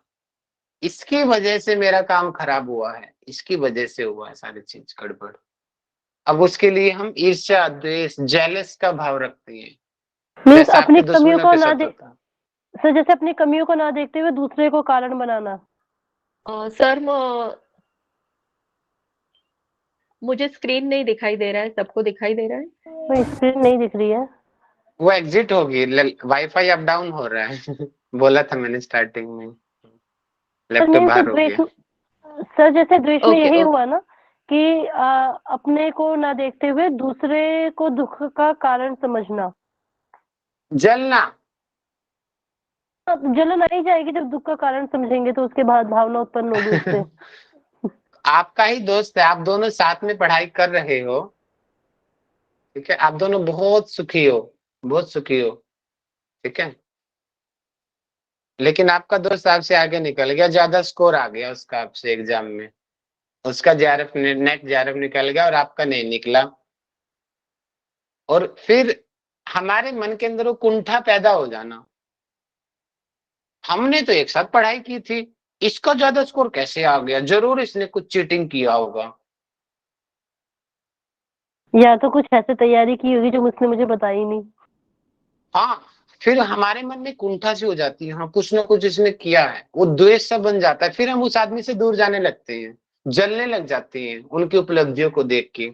इसकी वजह से मेरा काम खराब हुआ है, इसकी वजह से हुआ है सारी चीज गड़बड़। अब उसके लिए हम ईर्ष्या, द्वेष, जेलस का भाव रखते हैं। मीन्स जैसा अपनी आपके कमियों दुश्मनों को के ना साथ होता है। सर, जैसे अपनी कमियों को ना देखते हुए दूसरे को कारण बनाना। सर मुझे स्क्रीन नहीं दिखाई दे रहा है, सबको दिखाई दे रहा है? नहीं, स्क्रीन नहीं दिख रही है। वो एग्जिट होगी, वाईफाई अप डाउन हो रहा है बोला था मैंने स्टार्टिंग में, लैपटॉप मीन्स बाहर हो द्वेष, गया। सर जैसे द्वेष में ओके, यही ओके। हुआ ना कि अपने को ना देखते हुए दूसरे को दुख का कारण समझना। जलना, जलन आ ही जाएगी जब दुख का कारण समझेंगे, तो उसके बाद भावना उत्पन्न होगी उससे। आपका ही दोस्त है, आप दोनों साथ में पढ़ाई कर रहे हो, ठीक है, आप दोनों बहुत सुखी हो, बहुत सुखी हो, ठीक है, लेकिन आपका दोस्त आपसे आगे निकल गया, ज्यादा स्कोर आ गया उसका आपसे एग्जाम में, उसका जेआरएफ नेट जेआरएफ निकल गया और आपका नहीं निकला, और फिर हमारे मन के अंदर वो कुंठा पैदा हो जाना, हमने तो एक साथ पढ़ाई की थी, इसका ज्यादा स्कोर कैसे आ गया, जरूर इसने कुछ चीटिंग किया होगा। या तो कुछ ऐसे तैयारी की होगी जो उसने मुझे बताई नहीं। हाँ, फिर हमारे मन में कुंठा सी हो जाती है, हाँ कुछ ना कुछ इसने किया है, वो द्वेष सा बन जाता है, फिर हम उस आदमी से दूर जाने लगते हैं, जलने लग जाते हैं उनकी उपलब्धियों को देख के।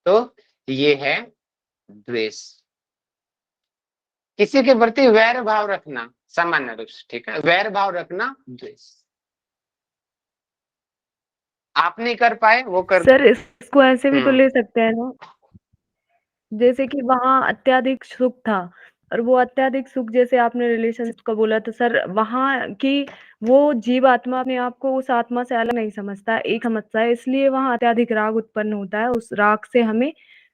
तो ये है द्वेष। किसी के प्रति वैर भाव रखना सामान्य रूप से, ठीक है, वैर भाव रखना द्वेष। आप नहीं कर पाए, वो कर। सर इसको ऐसे भी तो ले सकते हैं ना, जैसे कि वहाँ अत्यधिक सुख था, और वो अत्यधिक सुख जैसे आपने रिलेशनशिप का बोला, तो सर वहाँ की वो जीव आत्मा अपने आप को उस आत्मा से अलग नहीं समझता, एक समझता है, इसलिए वहाँ अत्यधिक राग उत्पन्न होता है, उस राग से हमें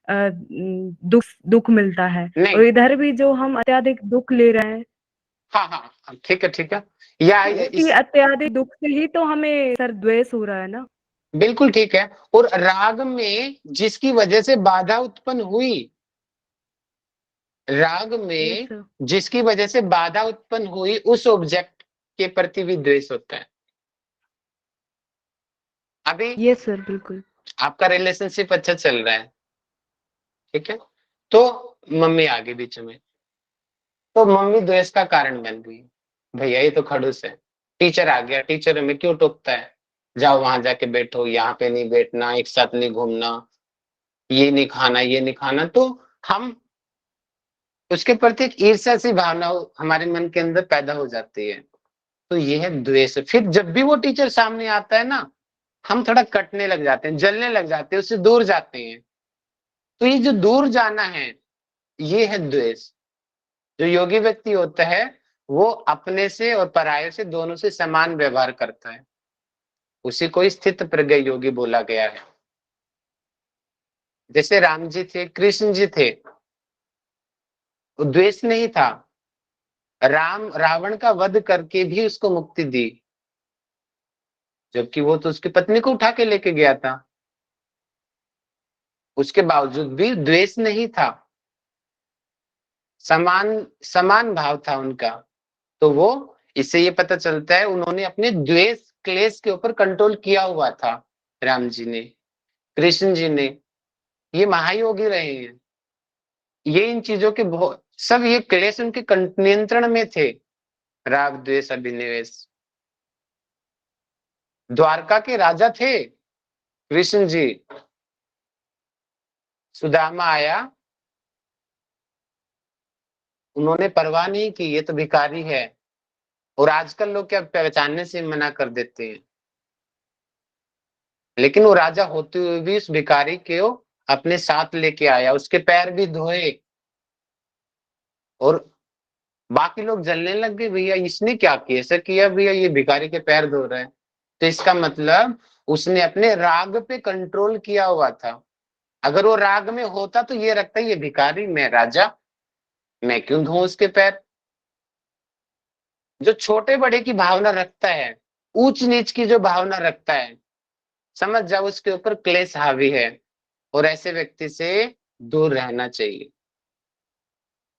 दुख मिलता है। नहीं, और इधर भी जो हम अत्यधिक दुख ले रहे हैं, हाँ हाँ ठीक है, ठीक है, या उसी अत्यधिक दुख से ही तो हमें सर द्वेष हो रहा है ना। बिल्कुल ठीक है। और राग में जिसकी वजह से बाधा उत्पन्न हुई, राग में सर। जिसकी वजह से बाधा उत्पन्न हुई, उस ऑब्जेक्ट के प्रति भी द्वेष होता है। अभी ये सर बिल्कुल आपका रिलेशनशिप अच्छा चल रहा है, ठीक है, तो मम्मी आ गई बीच में, तो मम्मी द्वेष का कारण बन गई, भैया ये तो खड़ूस है, टीचर आ गया, टीचर हमें क्यों टोकता है, जाओ वहां जाके बैठो, यहाँ पे नहीं बैठना, एक साथ नहीं घूमना, ये नहीं खाना, ये नहीं खाना, तो हम उसके प्रति एक ईर्ष्या सी भावना हमारे मन के अंदर पैदा हो जाती है, तो ये है द्वेष। फिर जब भी वो टीचर सामने आता है ना, हम थोड़ा कटने लग जाते हैं, जलने लग जाते हैं, उससे दूर जाते हैं, तो ये जो दूर जाना है, ये है द्वेष। जो योगी व्यक्ति होता है, वो अपने से और पराये से, दोनों से समान व्यवहार करता है, उसी को स्थित प्रज्ञ योगी बोला गया है। जैसे राम जी थे, कृष्ण जी थे, वो द्वेष नहीं था, राम रावण का वध करके भी उसको मुक्ति दी, जबकि वो तो उसकी पत्नी को उठा के लेके गया था, उसके बावजूद भी द्वेष नहीं था, समान समान भाव था उनका। तो वो, इससे ये पता चलता है उन्होंने अपने द्वेष क्लेश के ऊपर कंट्रोल किया हुआ था, राम जी ने, कृष्ण जी ने, ये महायोगी रहे हैं, ये इन चीजों के बहुत सब ये क्लेश उनके नियंत्रण में थे, राग द्वेष अभिनिवेश। द्वारका के राजा थे कृष्ण जी। सुदामा आया, उन्होंने परवाह नहीं की, ये तो भिखारी है। और आजकल लोग क्या पहचानने से मना कर देते हैं, लेकिन वो राजा होते हुए भी उस भिखारी को अपने साथ लेके आया, उसके पैर भी धोए। और बाकी लोग जलने लग गए, भैया इसने क्या किया, ऐसा किया भैया, ये भिखारी के पैर धो रहा है। तो इसका मतलब उसने अपने राग पे कंट्रोल किया हुआ था। अगर वो राग में होता तो ये रखता, ये भिखारी, मैं राजा, मैं क्यों धोऊं उसके पैर। जो छोटे बड़े की भावना रखता है, ऊंच नीच की जो भावना रखता है, समझ जाओ उसके ऊपर क्लेश हावी है, और ऐसे व्यक्ति से दूर रहना चाहिए।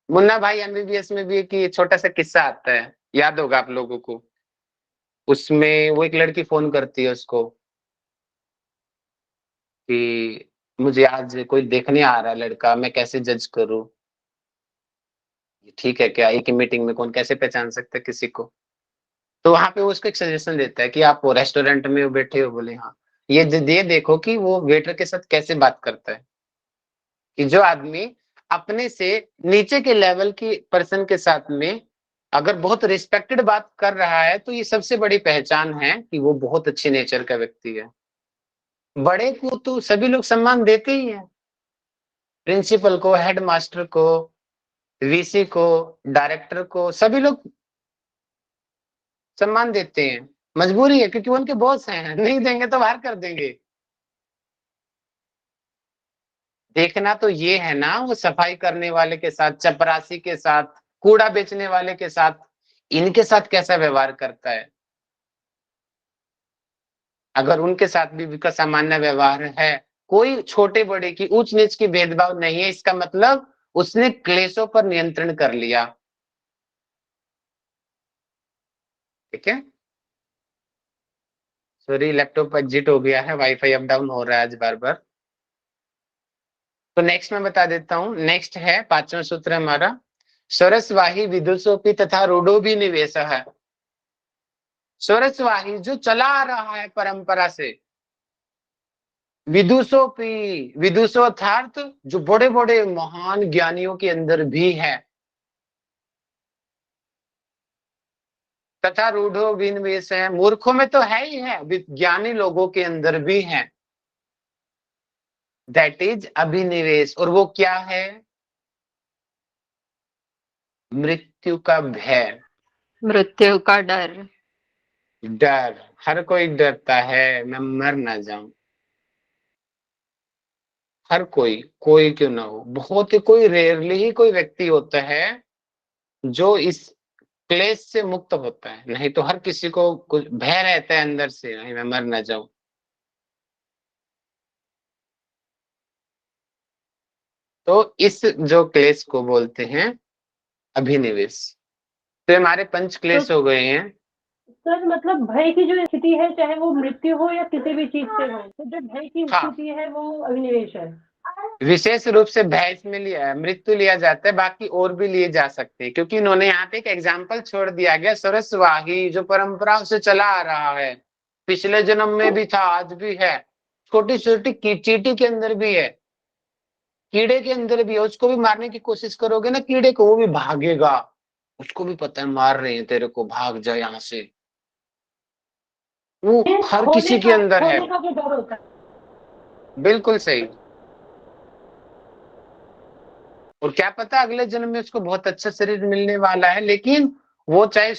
मुन्ना भाई एमबीबीएस में भी एक ये छोटा सा किस्सा आता है, याद होगा आप लोगों को। उसमें वो एक लड़की फोन करती है उसको कि मुझे आज कोई देखने आ रहा है लड़का, मैं कैसे जज करूं। ठीक है क्या, एक ही मीटिंग में कौन कैसे पहचान सकता है किसी को। तो वहां पे वो उसको एक सजेशन देता है कि आप वो रेस्टोरेंट में वो बैठे हो, बोले हाँ, ये देखो कि वो वेटर के साथ कैसे बात करता है। कि जो आदमी अपने से नीचे के लेवल की पर्सन के साथ में अगर बहुत रिस्पेक्टेड बात कर रहा है, तो ये सबसे बड़ी पहचान है कि वो बहुत अच्छे नेचर का व्यक्ति है। बड़े को तो सभी लोग सम्मान देते ही हैं, प्रिंसिपल को, हेड मास्टर को, वीसी को, डायरेक्टर को, सभी लोग सम्मान देते हैं। मजबूरी है, क्योंकि वो उनके बॉस हैं, नहीं देंगे तो बाहर कर देंगे। देखना तो ये है ना, वो सफाई करने वाले के साथ, चपरासी के साथ, कूड़ा बेचने वाले के साथ, इनके साथ कैसा व्यवहार करता है। अगर उनके साथ भी उनका सामान्य व्यवहार है, कोई छोटे बड़े की ऊंच नीच की भेदभाव नहीं है, इसका मतलब उसने क्लेशों पर नियंत्रण कर लिया। ठीक है, सॉरी लैपटॉप एग्जिट हो गया है, वाईफाई अप डाउन हो रहा है आज बार बार। तो नेक्स्ट मैं बता देता हूं, नेक्स्ट है 5वां सूत्र हमारा, सरसवाही विदुषोपि तथा रूढ़ो भी निवेश है। सरसवाही जो चला आ रहा है परंपरा से, विदुषोपि, विदुषो अर्थात जो बड़े बड़े महान ज्ञानियों के अंदर भी है, तथा रूढ़ो भी निवेश है, मूर्खों में तो है ही है, विज्ञानी लोगों के अंदर भी है। दैट इज अभिनिवेश, और वो क्या है, मृत्यु का भय, मृत्यु का डर। डर। हर कोई डरता है मैं मर ना जाऊं, हर कोई, कोई क्यों ना हो, बहुत ही कोई रेयरली ही कोई व्यक्ति होता है जो इस क्लेश से मुक्त होता है, नहीं तो हर किसी को कुछ भय रहता है अंदर से, नहीं मैं मर ना जाऊं। तो इस जो क्लेश को बोलते हैं अभिनिवेश। तो हमारे पंच क्लेश हो गए हैं। सर मतलब भय की जो स्थिति है, चाहे वो मृत्यु हो या किसी भी चीज से हो, तो जो भय की स्थिति है वो अभिनिवेश है। विशेष रूप से भय इसमें लिया, मृत्यु लिया जाता है, बाकी और भी लिए जा सकते हैं, क्योंकि इन्होंने यहाँ पे एक एग्जाम्पल छोड़ दिया गया, सरसवाही जो परंपराओं से चला आ रहा है, पिछले जन्म में भी था, आज भी है, छोटी छोटी चींटी के अंदर भी है, कीड़े के अंदर भी है। उसको भी मारने की कोशिश करोगे ना कीड़े को, वो भी भागेगा, उसको भी पता है मार रहे हैं तेरे को, भाग जाए यहाँ से। वो हर किसी के अंदर है, बिल्कुल सही। और क्या पता अगले जन्म में उसको बहुत अच्छा शरीर मिलने वाला है, लेकिन वो चाहे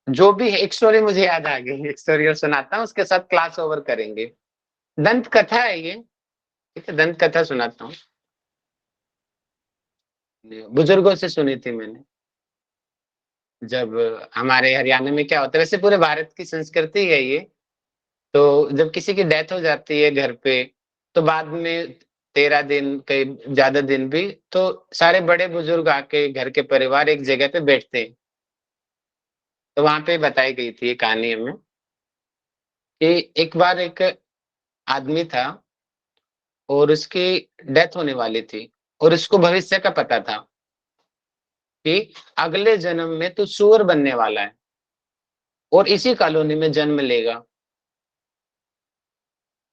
जो भी है। एक स्टोरी मुझे याद आ गई, एक स्टोरी और सुनाता हूँ, उसके साथ क्लास ओवर करेंगे। दंत कथा है ये, ठीक है, दंत कथा सुनाता हूँ, बुजुर्गों से सुनी थी मैंने। जब हमारे हरियाणा में क्या होता है, वैसे पूरे भारत की संस्कृति है ये, तो जब किसी की डेथ हो जाती है घर पे, तो बाद में 13 दिन, कई ज्यादा दिन भी, तो सारे बड़े बुजुर्ग आके घर के परिवार एक जगह पे बैठते हैं। तो वहां पे बताई गई थी ये कहानी हमें कि एक बार एक आदमी था और उसकी डेथ होने वाली थी, और उसको भविष्य का पता था कि अगले जन्म में तू सूअर बनने वाला है और इसी कॉलोनी में जन्म लेगा।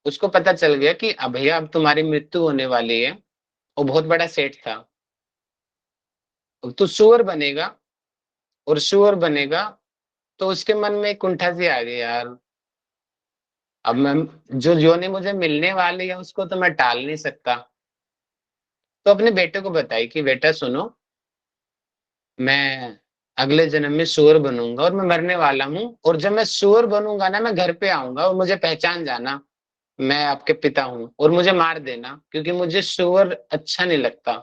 उसको पता चल गया कि अब भैया अब तुम्हारी मृत्यु होने वाली है। वो बहुत बड़ा सेठ था। अब तू सुअर बनेगा, और सुअर बनेगा तो उसके मन में एक कुंठा सी आ गई, यार अब मैं जो योनि मुझे मिलने वाली है उसको तो मैं टाल नहीं सकता। तो अपने बेटे को बताई कि बेटा सुनो, मैं अगले जन्म में सुअर बनूंगा और मैं मरने वाला हूँ, और जब मैं सुअर बनूंगा ना, मैं घर पे आऊंगा और मुझे पहचान जाना, मैं आपके पिता हूँ, और मुझे मार देना क्योंकि मुझे सुअर अच्छा नहीं लगता,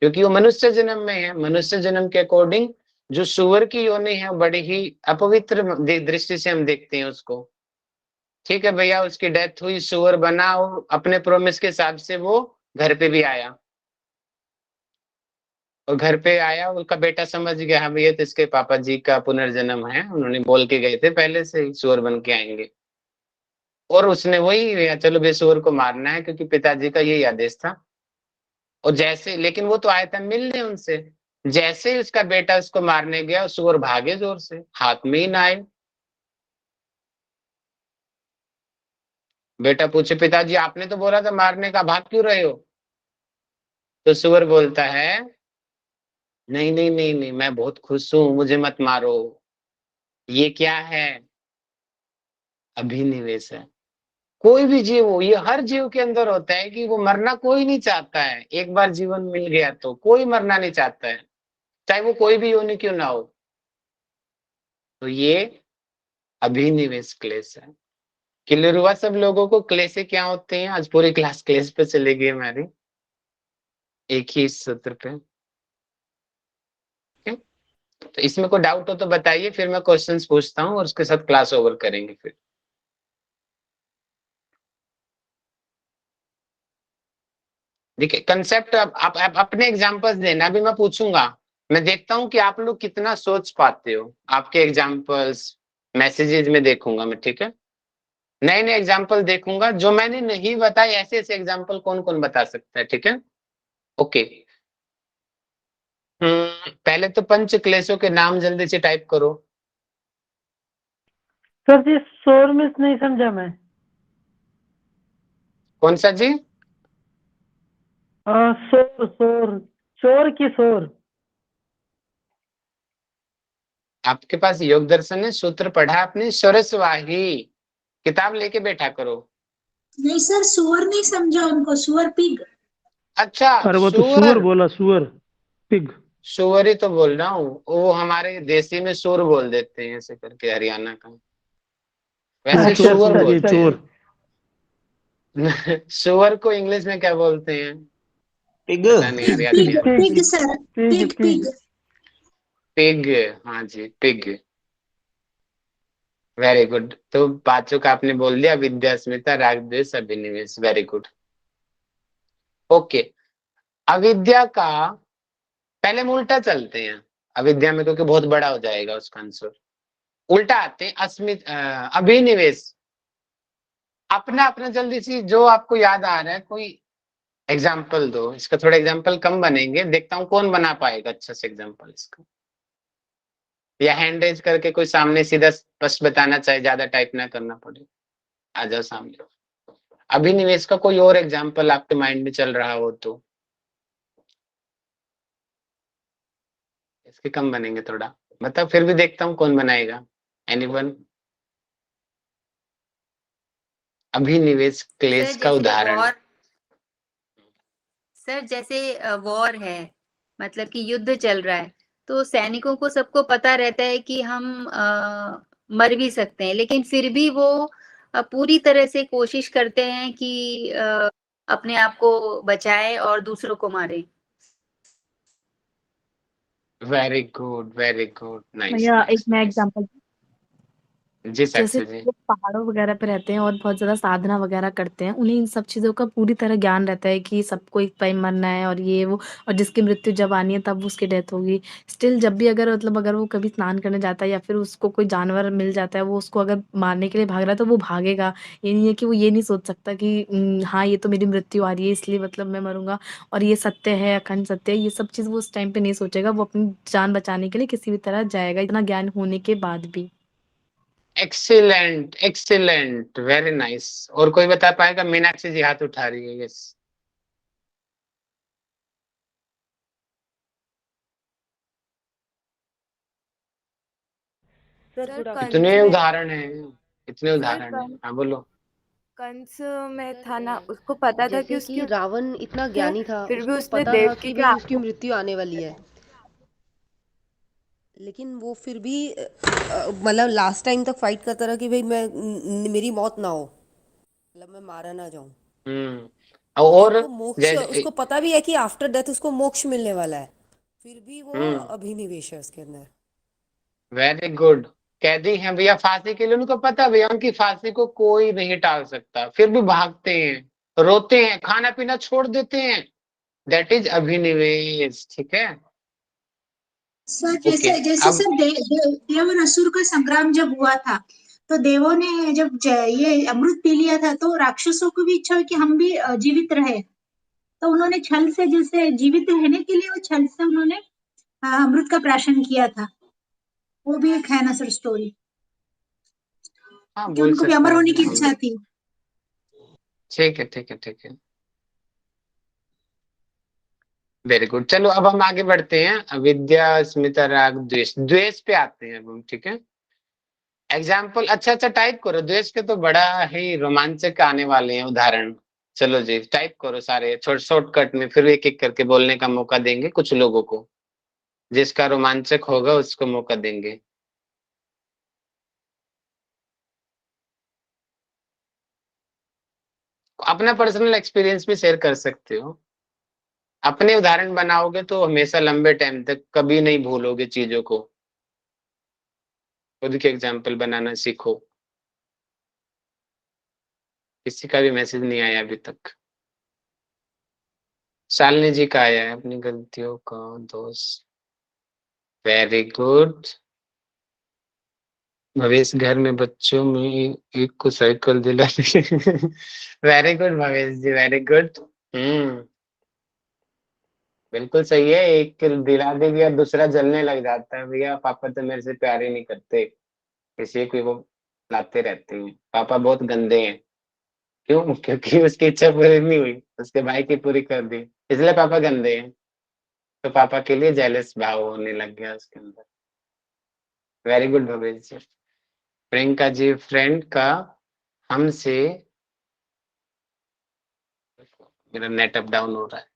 क्योंकि वो मनुष्य जन्म में है। मनुष्य जन्म के अकॉर्डिंग जो सुअर की योनि है बड़ी ही अपवित्र दृष्टि से हम देखते हैं उसको। ठीक है भैया, उसकी डेथ हुई, सुअर बना, और अपने प्रोमिस के हिसाब से वो घर पे भी आया, और घर पे आया, उसका बेटा समझ गया हाँ भैया तो इसके पापा जी का पुनर्जन्म है, उन्होंने बोल के गए थे पहले से ही सुअर बन के आएंगे। और उसने वही भैया चलो भैया सुअर को मारना है क्योंकि पिताजी का यही आदेश था। और जैसे, लेकिन वो तो आया था मिलने उनसे, जैसे ही उसका बेटा उसको मारने गया सुअर भागे जोर से, हाथ में ही ना आए। बेटा पूछे पिताजी आपने तो बोला था मारने का, भाग क्यों रहे हो? तो सुअर बोलता है नहीं नहीं नहीं नहीं, मैं बहुत खुश हूं, मुझे मत मारो। ये क्या है? अभिनिवेश है। कोई भी जीव हो, ये हर जीव के अंदर होता है कि वो मरना कोई नहीं चाहता है। एक बार जीवन मिल गया तो कोई मरना नहीं चाहता है, चाहे वो कोई भी योनि क्यों ना हो। तो ये अभिनिवेश क्लेश है। क्लियर हुआ सब लोगों को क्लेश क्या होते हैं? आज पूरी क्लास क्लेश पे चलेगी हमारी, एक ही सूत्र पे। ठीक? तो इसमें कोई डाउट हो तो बताइए, फिर मैं क्वेश्चंस पूछता हूँ और उसके साथ क्लास ओवर करेंगे फिर। देखिए कंसेप्ट आप अपने एग्जांपल्स देना, अभी मैं पूछूंगा, मैं देखता हूं कि आप लोग कितना सोच पाते हो। आपके एग्जांपल्स मैसेजेस में देखूंगा मैं, ठीक है? नए नए एग्जांपल देखूंगा, जो मैंने नहीं बताए ऐसे ऐसे एग्जांपल कौन कौन बता सकता है, ठीक है? ओके। पहले तो पंच क्लेशों के नाम जल्दी से टाइप करो। सर जी शोर मिस नहीं समझा मैं। कौन सा जी? शोर शोर शोर की शोर। आपके पास योग दर्शन है, सूत्र पढ़ा आपने? सरसवाही किताब लेके बैठा करो। नहीं सर, सुअर नहीं समझा उनको, सुअर पिग। अच्छा अरे वो तो सुअर, सुअर बोला, सुअर पिग। सुअर ही तो बोल रहा हूँ, वो हमारे देसी में सुर बोल देते हैं ऐसे करके, हरियाणा का। वैसे चोर सुअर समझिए, बोलते चोर। हैं। सुअर को इंग्लिश में क्या बोलते हैं? पिग पता नहीं यार, याद नहीं पिग आ रहा। Pig sir, pig pig. Pig, हाँ जी पिग। Very good. तो पांचों का आपने बोल दिया, विद्या, अस्मिता, राग, द्वेष, अभिनिवेश। Very good. ओके, अविद्या का पहले हम उल्टा चलते हैं। अविद्या में क्योंकि बहुत बड़ा हो जाएगा उसका आंसर, उल्टा आते हैं। अभिनिवेश। अपना अपना जल्दी सी जो आपको याद आ रहा है कोई एग्जाम्पल दो। इसका थोड़ा एग्जाम्पल कम बनेंगे, देखता हूँ कौन बना पाएगा अच्छा से एग्जाम्पल इसका। या हैंड रेज करके कोई सामने सीधा स्पष्ट बताना चाहे, ज्यादा टाइप ना करना पड़े, आ जाओ सामने। अभिनिवेश का कोई और एग्जाम्पल आपके माइंड में चल रहा हो तो। इसके कम बनेंगे थोड़ा, मतलब फिर भी देखता हूँ कौन बनाएगा। एनीवन? अभिनिवेश क्लेश सर का जैसे उदाहरण। वॉर, सर जैसे वॉर है, मतलब कि युद्ध चल रहा है, तो सैनिकों को सबको पता रहता है कि हम मर भी सकते हैं, लेकिन फिर भी वो पूरी तरह से कोशिश करते हैं कि अपने आप को बचाए और दूसरों को मारे। Very good, very good, nice भैया एक नाइस मैं नाइस। एग्जांपल, जी जैसे साक्षी जी। लोग पहाड़ों वगैरह पे रहते हैं और बहुत ज्यादा साधना वगैरह करते हैं, उन्हें इन सब चीजों का पूरी तरह ज्ञान रहता है कि सबको एक टाइम मरना है और ये वो, और जिसकी मृत्यु जब आनी है तब उसकी डेथ होगी। स्टिल जब भी अगर मतलब अगर वो कभी स्नान करने जाता है या फिर उसको कोई जानवर मिल जाता है, वो उसको अगर मारने के लिए भाग रहा है तो वो भागेगा। ये नहीं है कि वो ये नहीं सोच सकता कि हाँ ये तो मेरी मृत्यु आ रही है इसलिए मतलब मैं मरूंगा और ये सत्य है, अखंड सत्य है, ये सब चीज वो उस टाइम पे नहीं सोचेगा। वो अपनी जान बचाने के लिए किसी भी तरह जाएगा, इतना ज्ञान होने के बाद भी। Excellent, excellent, very nice. और कोई बता पाएगा? मीनाक्षी जी हाथ उठा रही है, यस। सर गुड इतने आफ्टरनून। उदाहरण हैं, इतने उदाहरण हैं। हाँ बोलो। कंस में था ना, उसको पता था कि जैसे उसकी कि रावण इतना है, ज्ञानी था, फिर भी उसको उसने पता था देवकी कि के भाई उसकी आत्मा मृत्यु आने वाली है, लेकिन वो फिर भी मतलब लास्ट टाइम तक फाइट करता रहा कि भाई मेरी मौत ना हो, मतलब मैं मारा ना जाऊं। और और वो मोक्ष, जैसे उसको पता भी है कि आफ्टर डेथ उसको मोक्ष मिलने वाला है, फिर भी वो हम्म, अभिनिवेश है उसके अंदर। Very good. कैदी हैं भैया फांसी के लिए, उनको पता भैया उनकी फांसी को कोई नहीं टाल सकता, फिर भी भागते हैं, रोते हैं, खाना पीना छोड़ देते हैं। दैट इज अभिनिवेश, ठीक है। Sir okay. जैसे जैसे अब सर देव और असुर का संग्राम जब हुआ था, तो देवों ने जब ये अमृत पी लिया था, तो राक्षसों को भी इच्छा हुई कि हम भी जीवित रहे। तो उन्होंने छल से, जैसे जीवित रहने के लिए वो छल से उन्होंने अमृत का प्राशन किया था। वो भी एक है ना सर स्टोरी, हाँ, कि बोल उनको भी सकते अमर हैं होने की बिल्कुल। इच्छा थी। ठीक है, ठीक है, ठीक है। Very good. चलो अब हम आगे बढ़ते हैं। अविद्या, अस्मिता, राग, द्वेष। द्वेष पे आते हैं अब हम, ठीक है। एग्जाम्पल अच्छा अच्छा टाइप करो, द्वेष के तो बड़ा ही रोमांचक आने वाले हैं उदाहरण। चलो जी टाइप करो सारे, शॉर्टकट में, फिर एक एक करके बोलने का मौका देंगे कुछ लोगों को। जिसका रोमांचक होगा उसको मौका देंगे। अपना पर्सनल एक्सपीरियंस भी शेयर कर सकते हो। अपने उदाहरण बनाओगे तो हमेशा लंबे टाइम तक कभी नहीं भूलोगे चीजों को। खुद के एग्जाम्पल बनाना सीखो। किसी का भी मैसेज नहीं आया अभी तक। शालिनी जी का आया है, अपनी गलतियों का दोस्त। Very good. भवेश, घर में बच्चों में एक को साइकिल दिला दी। Very good Bhavesh ji, very good. हम्म, बिल्कुल सही है। एक दिला दी गया, दूसरा जलने लग जाता है, भैया पापा तो मेरे से प्यार ही नहीं करते, किसी को वो लाते रहते हैं, पापा बहुत गंदे हैं। क्यों? क्योंकि उसकी इच्छा पूरी नहीं हुई, उसके भाई की पूरी कर दी, इसलिए पापा गंदे हैं। तो पापा के लिए जेलस भाव होने लग गया उसके अंदर। Very good Bhavesh ji. Priyanka ji, friend का हमसे, मेरा नेट अप डाउन हो रहा है।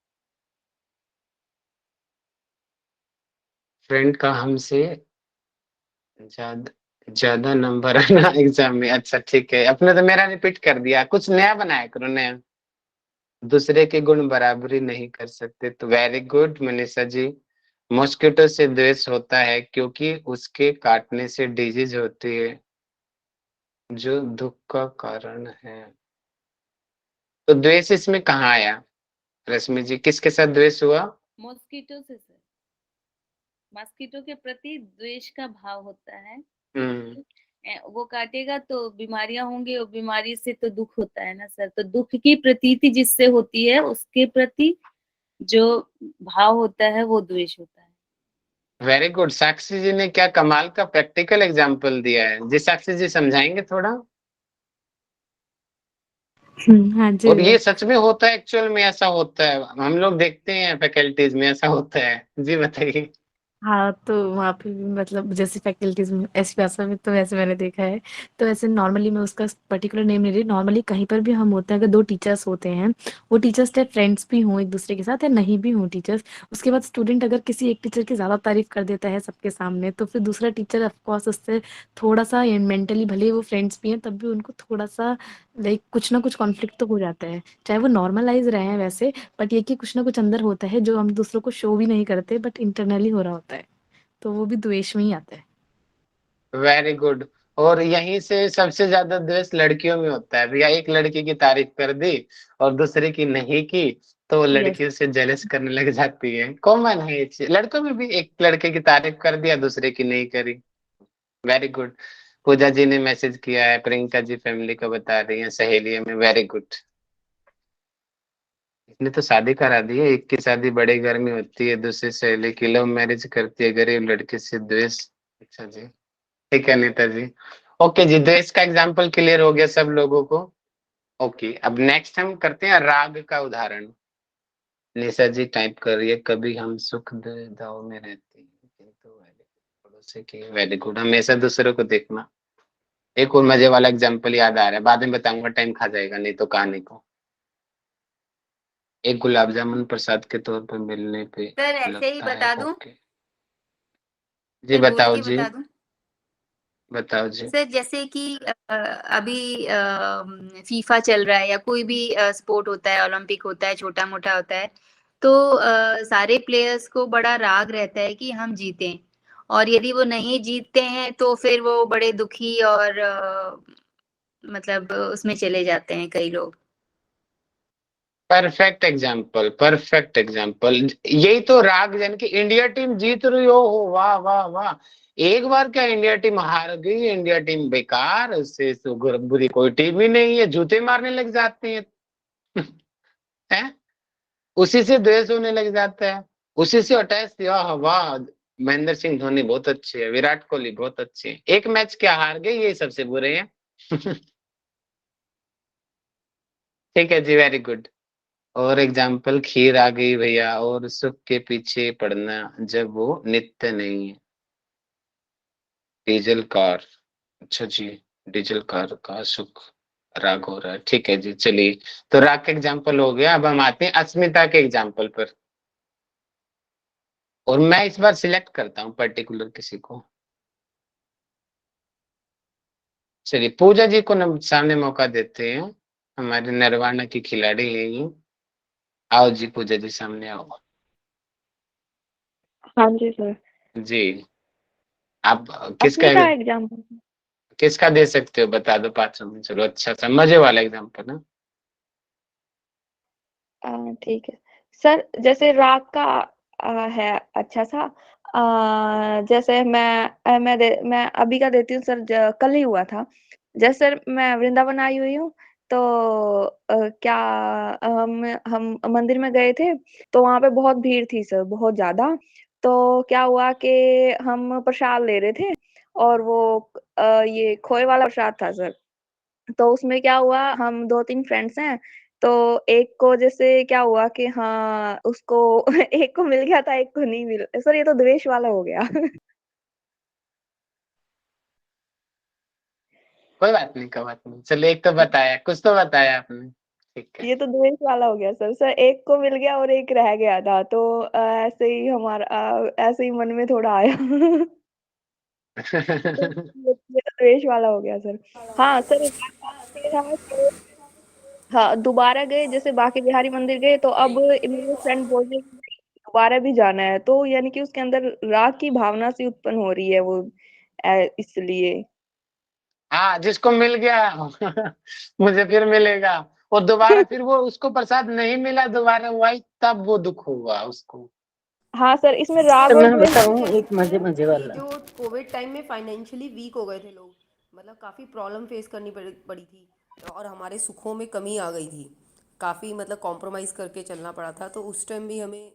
फ्रेंड का हमसे ज्यादा ज्यादा नंबर आना एग्जाम में। अच्छा ठीक है, अपने तो मेरा रिपीट कर दिया, कुछ नया बनाया करो, नया। दूसरे के गुण बराबरी नहीं कर सकते, तो very good Manisha ji. Mosquito से द्वेष होता है क्योंकि उसके काटने से डिजीज होती है, जो दुख का कारण है। तो द्वेष इसमें कहाँ आया? रश्मि जी, किसके साथ द्वेष हुआ? मॉस्किटो से सर, मॉस्किटो के प्रति द्वेष का भाव होता है। हम्म, वो काटेगा तो बीमारियां होंगी, और बीमारी से तो दुख होता है ना सर, तो दुख की प्रतीति जिससे होती है उसके प्रति जो भाव होता है वो द्वेष होता है। Very good. साक्षी जी ने क्या कमाल का प्रैक्टिकल एग्जाम्पल दिया है जी। साक्षी जी समझाएंगे थोड़ा? हाँ जी और भैया। ये सच में होता है, एक्चुअल में ऐसा होता है? हम लोग देखते हैं फैकल्टीज में ऐसा होता है जी, बताइए। हाँ, तो वहाँ पे भी मतलब जैसे फैकल्टीज़ में ऐसी भाषा में तो वैसे मैंने देखा है। तो ऐसे नॉर्मली मैं उसका पर्टिकुलर नेम नहीं ले रही, नॉर्मली कहीं पर भी हम होते हैं, अगर 2 टीचर्स होते हैं, वो टीचर्स चाहे फ्रेंड्स भी हों एक-दूसरे के साथ या नहीं भी हों टीचर्स, उसके बाद स्टूडेंट अगर किसी एक टीचर की ज़्यादा तारीफ़ कर देता है सबके सामने, तो फिर दूसरा टीचर ऑफ कोर्स उससे थोड़ा-सा मेंटली भले ही वो फ्रेंड्स भी हैं, तब भी उनको थोड़ा-सा लाइक कुछ ना कुछ कॉन्फ्लिक्ट तो हो जाता है। चाहे वो नॉर्मलाइज़ रहे हैं वैसे, बट ये कि कुछ ना कुछ अंदर होता है जो हम दूसरों को शो भी नहीं करते बट इंटरनली हो रहा होता है। तो वो भी द्वेष में ही आता है। Very good. और यहीं से सबसे ज्यादा द्वेष लड़कियों में होता है भैया। एक लड़की की तारीफ कर दी और दूसरे की नहीं की, तो वो यस। लड़कियों से जेलस करने लग जाती है। कॉमन है ये चीज, लड़कों में भी एक लड़के की तारीफ कर दिया, दूसरे की नहीं करी। Very good. पूजा जी ने मैसेज किया है, प्रियंका जी फैमिली को बता रही है, सहेलियों में। Very good. इसने तो शादी करा दी है। एक की शादी बड़े घर में होती है, दूसरी सहेली की लव मैरिज करती है, गरीब लड़के से द्वेष। अच्छा जी, ठीक है नेताजी। ओके जी, द्वेष का एग्जाम्पल क्लियर हो गया सब लोगों को। ओके, अब नेक्स्ट हम करते हैं राग का उदाहरण। निशा जी टाइप कर रही है, कभी हम सुख दुविधाओं में रहते हैं किंतु पड़ोसी की वेरी गुड, हमेशा दूसरों को देखना। एक और मजे वाला एग्जाम्पल याद आ रहा है, बाद में बताऊंगा, टाइम खा जाएगा नहीं तो कहानी को। एक गुलाब जामुन प्रसाद के तौर पर मिलने पे सर ऐसे ही लगता है। बता दूं, ओके जी, सर बोल बताओ के जी, बता दूं। बताओ जी। सर जैसे कि अभी फीफा चल रहा है या कोई भी स्पोर्ट होता है, ओलंपिक होता है, छोटा मोटा होता है, तो सारे प्लेयर्स को बड़ा राग रहता है कि हम जीतें, और यदि वो नहीं जीतते हैं तो फिर वो बड़े दुखी और मतलब उसमें चले जाते हैं कई लोग। Perfect example, perfect example. यही तो राग, यानी कि इंडिया टीम जीत रही हो, वाह वाह वाह। एक बार क्या इंडिया टीम हार गई, इंडिया टीम बेकार, उससे तो बुरी कोई टीम ही नहीं है, जूते मारने लग जाते हैं। हैं? उसी से द्वेष होने लग जाता है, उसी से अटैच। वाह, महेंद्र सिंह धोनी बहुत अच्छे है, विराट कोहली बहुत अच्छे हैं, एक मैच क्या हार गए, ये सबसे बुरे हैं। ठीक है जी, वेरी गुड। और एग्जाम्पल, खीर आ गई भैया, और सुख के पीछे पड़ना जब वो नित्य नहीं है। डीजल कार, अच्छा जी, डीजल कार का सुख राग हो रहा है, ठीक है जी, चलिए। तो राग का एग्जाम्पल हो गया, अब हम आते हैं अस्मिता के एग्जाम्पल पर। और मैं इस बार सिलेक्ट करता हूँ पर्टिकुलर किसी को। चलिए, पूजा जी को सामने मौका देते हैं, हमारे नरवाना की खिलाड़ी है ये। आओ जी पूजा जी, सामने आओ। हाँ जी सर। जी, आप किसका अस्मिता एग्जाम्पल। किसका दे सकते हो, बता दो 5 में। चलो, अच्छा सा मजे वाला एग्जाम्पल है। ठीक है सर, जैसे राग का है अच्छा सा। जैसे मैं अभी का देती हूँ सर, कल ही हुआ था। जैसे सर मैं वृंदावन आई हुई हूँ, तो क्या हम मंदिर में गए थे, तो वहां पे बहुत भीड़ थी सर, बहुत ज्यादा। तो क्या हुआ कि हम प्रसाद ले रहे थे, और वो ये खोए वाला प्रसाद था सर। तो उसमें क्या हुआ, हम 2-3 फ्रेंड्स हैं, तो एक को जैसे क्या हुआ कि हाँ उसको एक को मिल गया था, एक को नहीं मिल। सर ये तो द्वेष वाला हो गया। कोई बात नहीं, कोई बात नहीं, चलो, एक तो बताया, कुछ तो बताया आपने, ठीक है। ये तो द्वेष वाला हो गया सर। सर एक को मिल गया और एक रह गया था, तो ऐसे ही हमारा ऐसे ही मन में थोड़ा आया। तो ये तो द्वेष वाला हो गया सर। हाँ सर, एक बात ये था कि हाँ दोबारा गए, जैसे बांके बिहारी मंदिर गए, तो अब मेरे फ्रेंड बोल रहे हैं कि दोबारा भी जाना है, तो यानी कि उसके अंदर राग की भावना सी उत्पन्न हो रही है वो, इसलिए। हाँ, जिसको मिल गया मुझे फिर मिलेगा, और दोबारा फिर वो उसको प्रसाद नहीं मिला, दोबारा वही, तब वो दुख हुआ उसको। हाँ सर, इसमें राग तो और मैं द्वेष। बताऊं एक मजे ये वाला। जो कोविड टाइम में फाइनेंशियली वीक हो गए थे लोग, मतलब काफ़ी प्रॉब्लम फेस करनी पड़ी थी, और हमारे सुखों में कमी आ गई थी, काफ़ी मतलब कॉम्प्रोमाइज़ करके चलना पड़ा था। तो उस टाइम भी हमें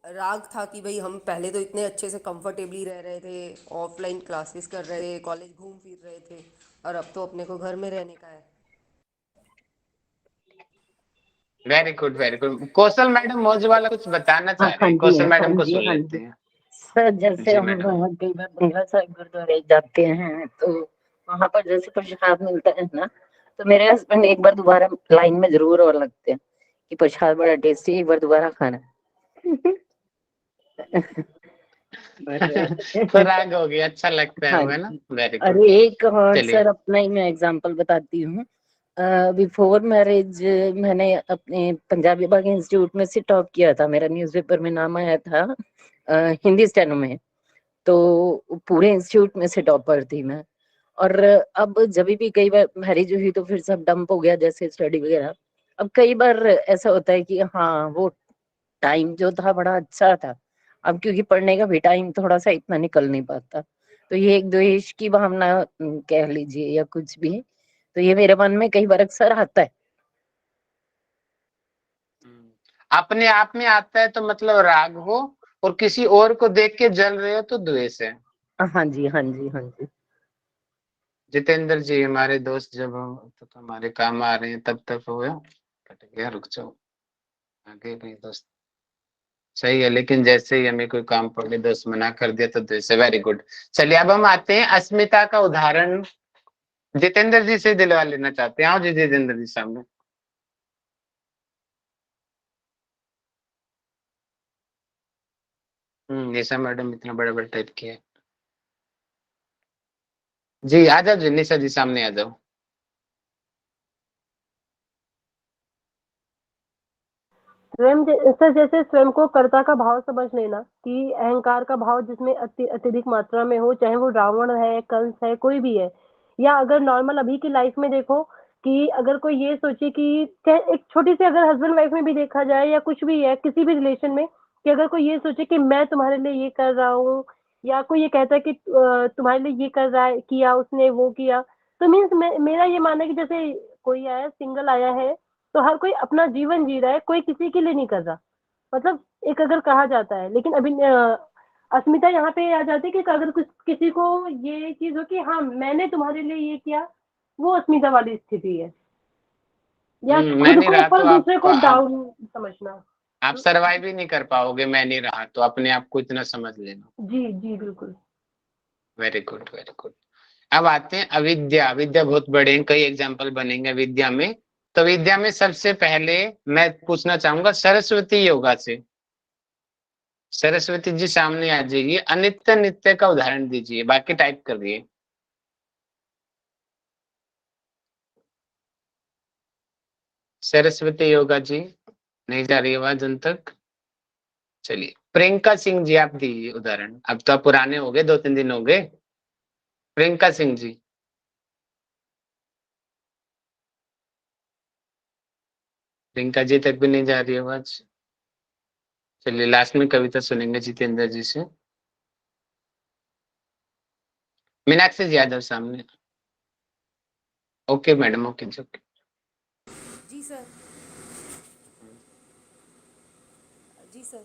राग था कि भाई हम पहले तो इतने अच्छे से कंफर्टेबली रह रहे थे, ऑफलाइन क्लासेस कर रहे थे, कॉलेज घूम फिर रहे थे, और अब तो अपने को घर में रहने का है। Very good, very good. Kaushal madam मौज वाला कुछ बताना हाँ चाह रहे हैं, कौशल मैडम को सुन हाँ लेते जी हैं। सर, जैसे जी हम मैडम। कई बार बंगला साहिब गुरुद्वारे जाते हैं, तो वहां पर जैसे प्रसाद मिलता है ना, तो मेरे हस्बैंड एक बार दोबारा लाइन में जरूर और लगते हैं कि प्रसाद बड़ा टेस्टी, एक बार दोबारा खाना। तो राग हो गया, अच्छा लगता है हाँ वो, है ना, जी। Very good. अरे एक और चलिए। सर अपना ही मैं एग्जांपल बताती हूँ। बिफोर मैरिज मैंने अपने पंजाबी बाग इंस्टीट्यूट में से टॉप किया था, मेरा न्यूज़पेपर में नाम आया था हिंदी स्टेनो में, तो पूरे इंस्टीट्यूट में से टॉपर थी मैं। और अब जब भी कई बार मैरिज हुई तो फिर सब डंप हो गया, जैसे स्टडी वगैरह। अब कई बार ऐसा होता है कि हाँ वो टाइम जो था बड़ा अच्छा था, अब क्योंकि पढ़ने का भी टाइम थोड़ा सा इतना निकल नहीं पाता, तो ये एक द्वेष की भावना कह लीजिए या कुछ भी, तो ये मेरे मन में कई बार अक्सर आता है। अपने आप में आता है तो मतलब राग हो, और किसी और को देख के जल रहे हो तो द्वेष है। हाँ जी हाँ जी हाँ जी। जितेंद्र जी हमारे दोस्त जब तो हमारे काम आ रहे हैं तब तक हो गया, कट गया, रुक जाओ आगे भी दोस्त सही है, लेकिन जैसे ही हमें कोई काम पड़े दोस्त मना कर दिया तो जैसे वेरी गुड। चलिए अब हम आते हैं अस्मिता का उदाहरण जितेंद्र जी से दिलवा लेना चाहते हैं। आओ जी जितेंद्र जी सामने। निशा मैडम इतना बड़ा बड़ा टाइप किया है जी। आ जाओ जी निशा जी सामने आ जाओ। स्वयं सर जैसे स्वयं को कर्ता का भाव समझ लेना कि अहंकार का भाव जिसमें अत्यधिक मात्रा में हो, चाहे वो रावण है, कंस है, कोई भी है, या अगर नॉर्मल अभी की लाइफ में देखो कि अगर कोई ये सोचे कि चाहे एक छोटी सी अगर हस्बैंड वाइफ में भी देखा जाए या कुछ भी है किसी भी रिलेशन में, कि अगर कोई ये सोचे कि मैं तुम्हारे लिए ये कर रहा हूँ, या कोई ये कहता है कि तुम्हारे लिए ये कर रहा है, किया उसने, वो किया, तो मीन्स मेरा ये मानना है कि जैसे कोई आया सिंगल आया है तो हर कोई अपना जीवन जी रहा है, कोई किसी के लिए नहीं कर रहा, मतलब एक अगर कहा जाता है। लेकिन अभी अस्मिता यहाँ पे आ जाती है कि अगर कुछ किसी को ये चीज हो कि हाँ मैंने तुम्हारे लिए ये किया, वो अस्मिता वाली स्थिति है, या मैं खुद नहीं को रहा तो ऊपर दूसरे को डाउन समझना। आप सरवाइव ही नहीं कर पाओगे, मैं नहीं रहा तो अपने आप को इतना समझ लेना। जी जी बिल्कुल। Very good very good. अब आते हैं अविद्या। अविद्या बहुत बड़े हैं, कई एग्जाम्पल बनेंगे विद्या में। तो विद्या में सबसे पहले मैं पूछना चाहूंगा सरस्वती योगा से। सरस्वती जी सामने आ जाइए, अनित्य नित्य का उदाहरण दीजिए, बाकी टाइप कर दिए। सरस्वती योगा जी नहीं जा रही आवाज उन तक। चलिए प्रियंका सिंह जी आप दीजिए उदाहरण। अब तो आप पुराने हो गए, 2-3 दिन हो गए। प्रियंका सिंह जी। प्रियंका जी तक भी नहीं जा रही आवाज। चलिए लास्ट में कविता सुनेंगे जितेंद्र जी से। मीनाक्षी जी यादव सामने। ओके मैडम, ओके जी ओके। जी सर। जी सर।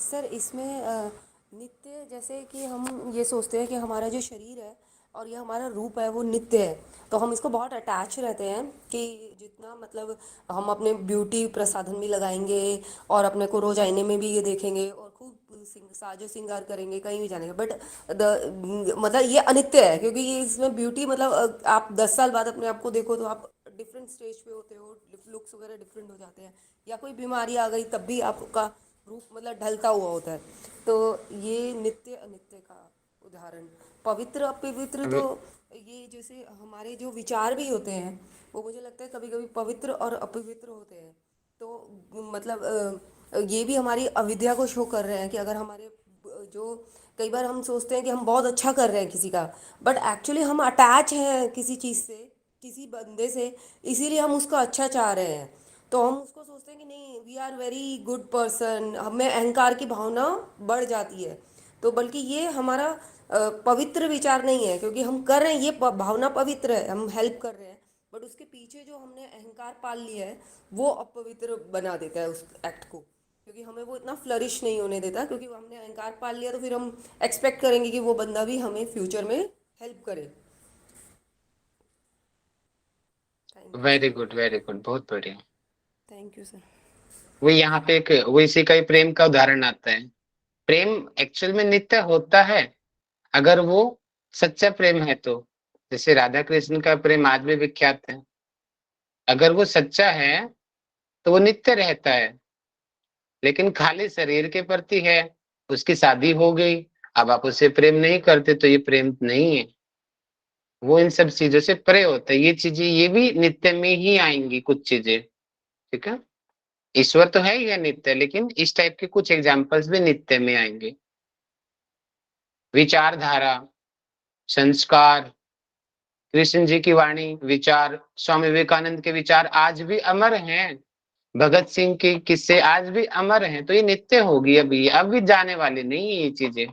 सर इसमें नित्य जैसे कि हम ये सोचते हैं कि हमारा जो शरीर है और ये हमारा रूप है वो नित्य है, तो हम इसको बहुत अटैच रहते हैं कि जितना मतलब हम अपने ब्यूटी प्रसाधन भी लगाएंगे और अपने को रोज आईने में भी ये देखेंगे और खूब साजो श्रृंगार करेंगे, कहीं भी जाने का, बट मतलब ये अनित्य है क्योंकि ये इसमें ब्यूटी मतलब आप 10 साल बाद अपने आप को देखो तो आप डिफरेंट स्टेज पे होते हो, लुक्स वगैरह डिफरेंट हो जाते हैं, या कोई बीमारी आ गई तब भी आपका रूप मतलब ढलता हुआ होता है। तो ये नित्य अनित्य का उदाहरण। पवित्र अपवित्र तो ये जैसे हमारे जो विचार भी होते हैं वो मुझे लगता है कभी कभी पवित्र और अपवित्र होते हैं, तो मतलब ये भी हमारी अविद्या को शो कर रहे हैं कि अगर हमारे जो कई बार हम सोचते हैं कि हम बहुत अच्छा कर रहे हैं किसी का, बट एक्चुअली हम अटैच हैं किसी चीज़ से, किसी बंदे से, इसीलिए हम उसका अच्छा चाह रहे हैं, तो हम उसको सोचते हैं कि नहीं we are very good person, हमें अहंकार की भावना बढ़ जाती है। तो बल्कि ये हमारा पवित्र विचार नहीं है क्योंकि हम कर रहे हैं, ये भावना पवित्र है, हम हेल्प कर रहे हैं, बट उसके पीछे जो हमने अहंकार पाल लिया है वो अपवित्र बना देता है उस एक्ट को, क्योंकि हमें वो इतना फ्लरिश नहीं होने देता, क्योंकि हमने अहंकार पाल लिया तो फिर हम एक्सपेक्ट करेंगे कि वो बंदा भी हमें फ्यूचर में हेल्प करे। वेरी गुड वेरी गुड, बहुत बढ़िया। Thank you sir. वो यहाँ पे एक वो इसी का ही प्रेम का उदाहरण आता है। प्रेम एक्चुअल में नित्य होता है अगर वो सच्चा प्रेम है तो। जैसे राधा कृष्ण का प्रेम आज भी विख्यात है, अगर वो सच्चा है तो वो नित्य रहता है। लेकिन खाली शरीर के प्रति है, उसकी शादी हो गई, अब आप उससे प्रेम नहीं करते तो ये प्रेम नहीं है, वो इन सब चीजों से परे होता है। ये चीजें ये भी नित्य में ही आएंगी कुछ चीजें, ठीक है। ईश्वर तो है ही है नित्य, लेकिन इस टाइप के कुछ एग्जाम्पल्स भी नित्य में आएंगे। विचारधारा, संस्कार, कृष्ण जी की वाणी, विचार, स्वामी विवेकानंद के विचार आज भी अमर हैं, भगत सिंह के किस्से आज भी अमर हैं, तो ये नित्य होगी। अब भी जाने वाली नहीं है ये चीजें,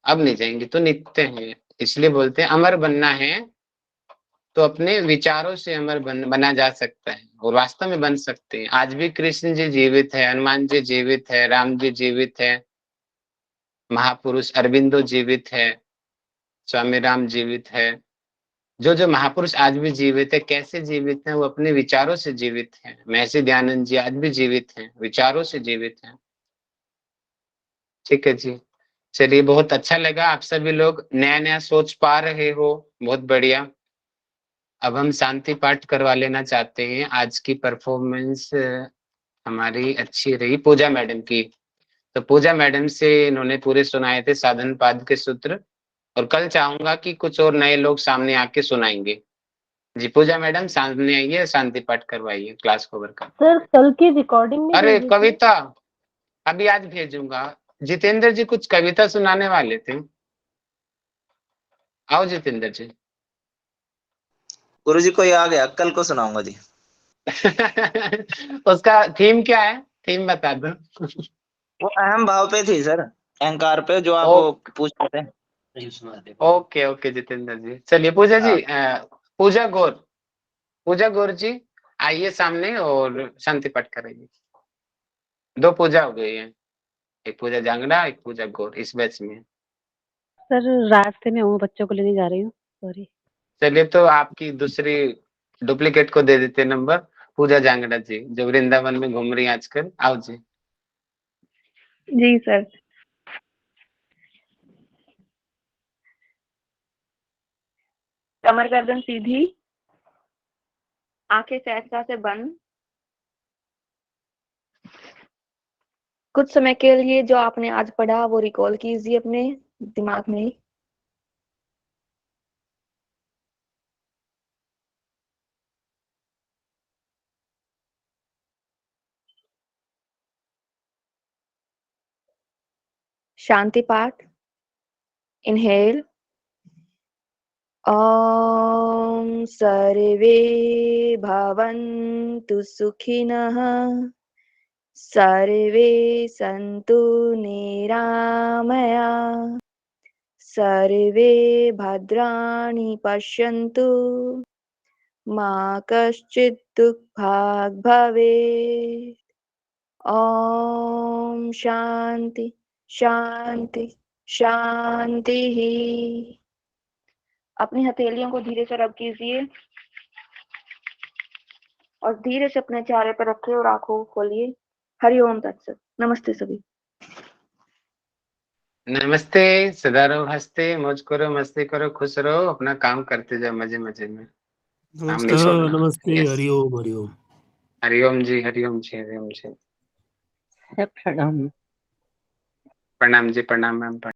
अब नहीं जाएंगी, तो नित्य हैं। इसलिए बोलते हैं अमर बनना है तो अपने विचारों से अमर बना जा सकता है, और वास्तव में बन सकते हैं। आज भी कृष्ण जी जीवित है, हनुमान जी जीवित है, राम जी जीवित है, महापुरुष अरविंदो जीवित है, स्वामी राम जीवित है, जो महापुरुष आज भी जीवित है, कैसे जीवित हैं? वो अपने विचारों से जीवित हैं। महर्षि दयानंद जी आज भी जीवित हैं, विचारों से जीवित हैं। ठीक है जी, चलिए बहुत अच्छा लगा, आप सभी लोग नया नया सोच पा रहे हो, बहुत बढ़िया। अब हम शांति पाठ करवा लेना चाहते हैं। आज की परफॉर्मेंस हमारी अच्छी रही पूजा मैडम की, तो पूजा मैडम से इन्होंने पूरे सुनाए थे साधन पाद के सूत्र, और कल चाहूंगा कि कुछ और नए लोग सामने आके सुनाएंगे। जी पूजा मैडम सामने आइए, शांति पाठ करवाइए, क्लास कवर कर। सर कल की रिकॉर्डिंग में अरे भेजी थी। कविता अभी आज भेजूंगा। जितेंद्र जी कुछ कविता सुनाने वाले थे, आओ जितेंद्र जी। गुरु जी कोई आ गया, कल को सुनाऊंगा जी। उसका थीम क्या है? थीम बता दो। वो अहम भाव पे थी सर, अहंकार पे, जो आप पूछ रहे थे। ओके ओके जितेंद्र जी, चलिए पूजा जी, पूजा गौर जी आइए सामने और शांति पाठ कराइए। 2 पूजा हो गई है, एक पूजा जांगड़ा, एक पूजा गौर इस बैच में। सर रास्ते में हूँ, बच्चों को लेने जा रही हूँ, सॉरी। चलिए तो आपकी दूसरी डुप्लीकेट को दे देते नंबर, पूजा जांगड़ा जी जो वृंदावन में घूम रही है आजकल। आओ जी। जी सर। कमर गर्दन सीधी, आंखें सहसा से बंद। कुछ समय के लिए जो आपने आज पढ़ा वो रिकॉल कीजिए अपने दिमाग में। शांति पाठ। इनहेल। ओम सर्वे भवन्तु सुखिनः, सर्वे सन्तु निरामया, सर्वे भद्राणि पश्यन्तु, मा कश्चित् दुःखभाग् भवेत्। ओम शांति शांति शांति। अपनी हथेलियों को धीरे से रब कीजिए और धीरे से अपने चेहरे पर रखिए और आंखों को खोलिए। हरिओम तत्सत। नमस्ते सभी। नमस्ते, सदा रहो हंसते, मौज करो, मस्ती करो, खुश रहो, अपना काम करते जाओ मजे मजे में। नाम नहीं छोड़ना। नमस्ते, Yes. हरिओम हरिओम। हरिओम जी, हरिओम जी, हरिओम जी। प्रणाम। प्रणाम जी, प्रणाम मैम।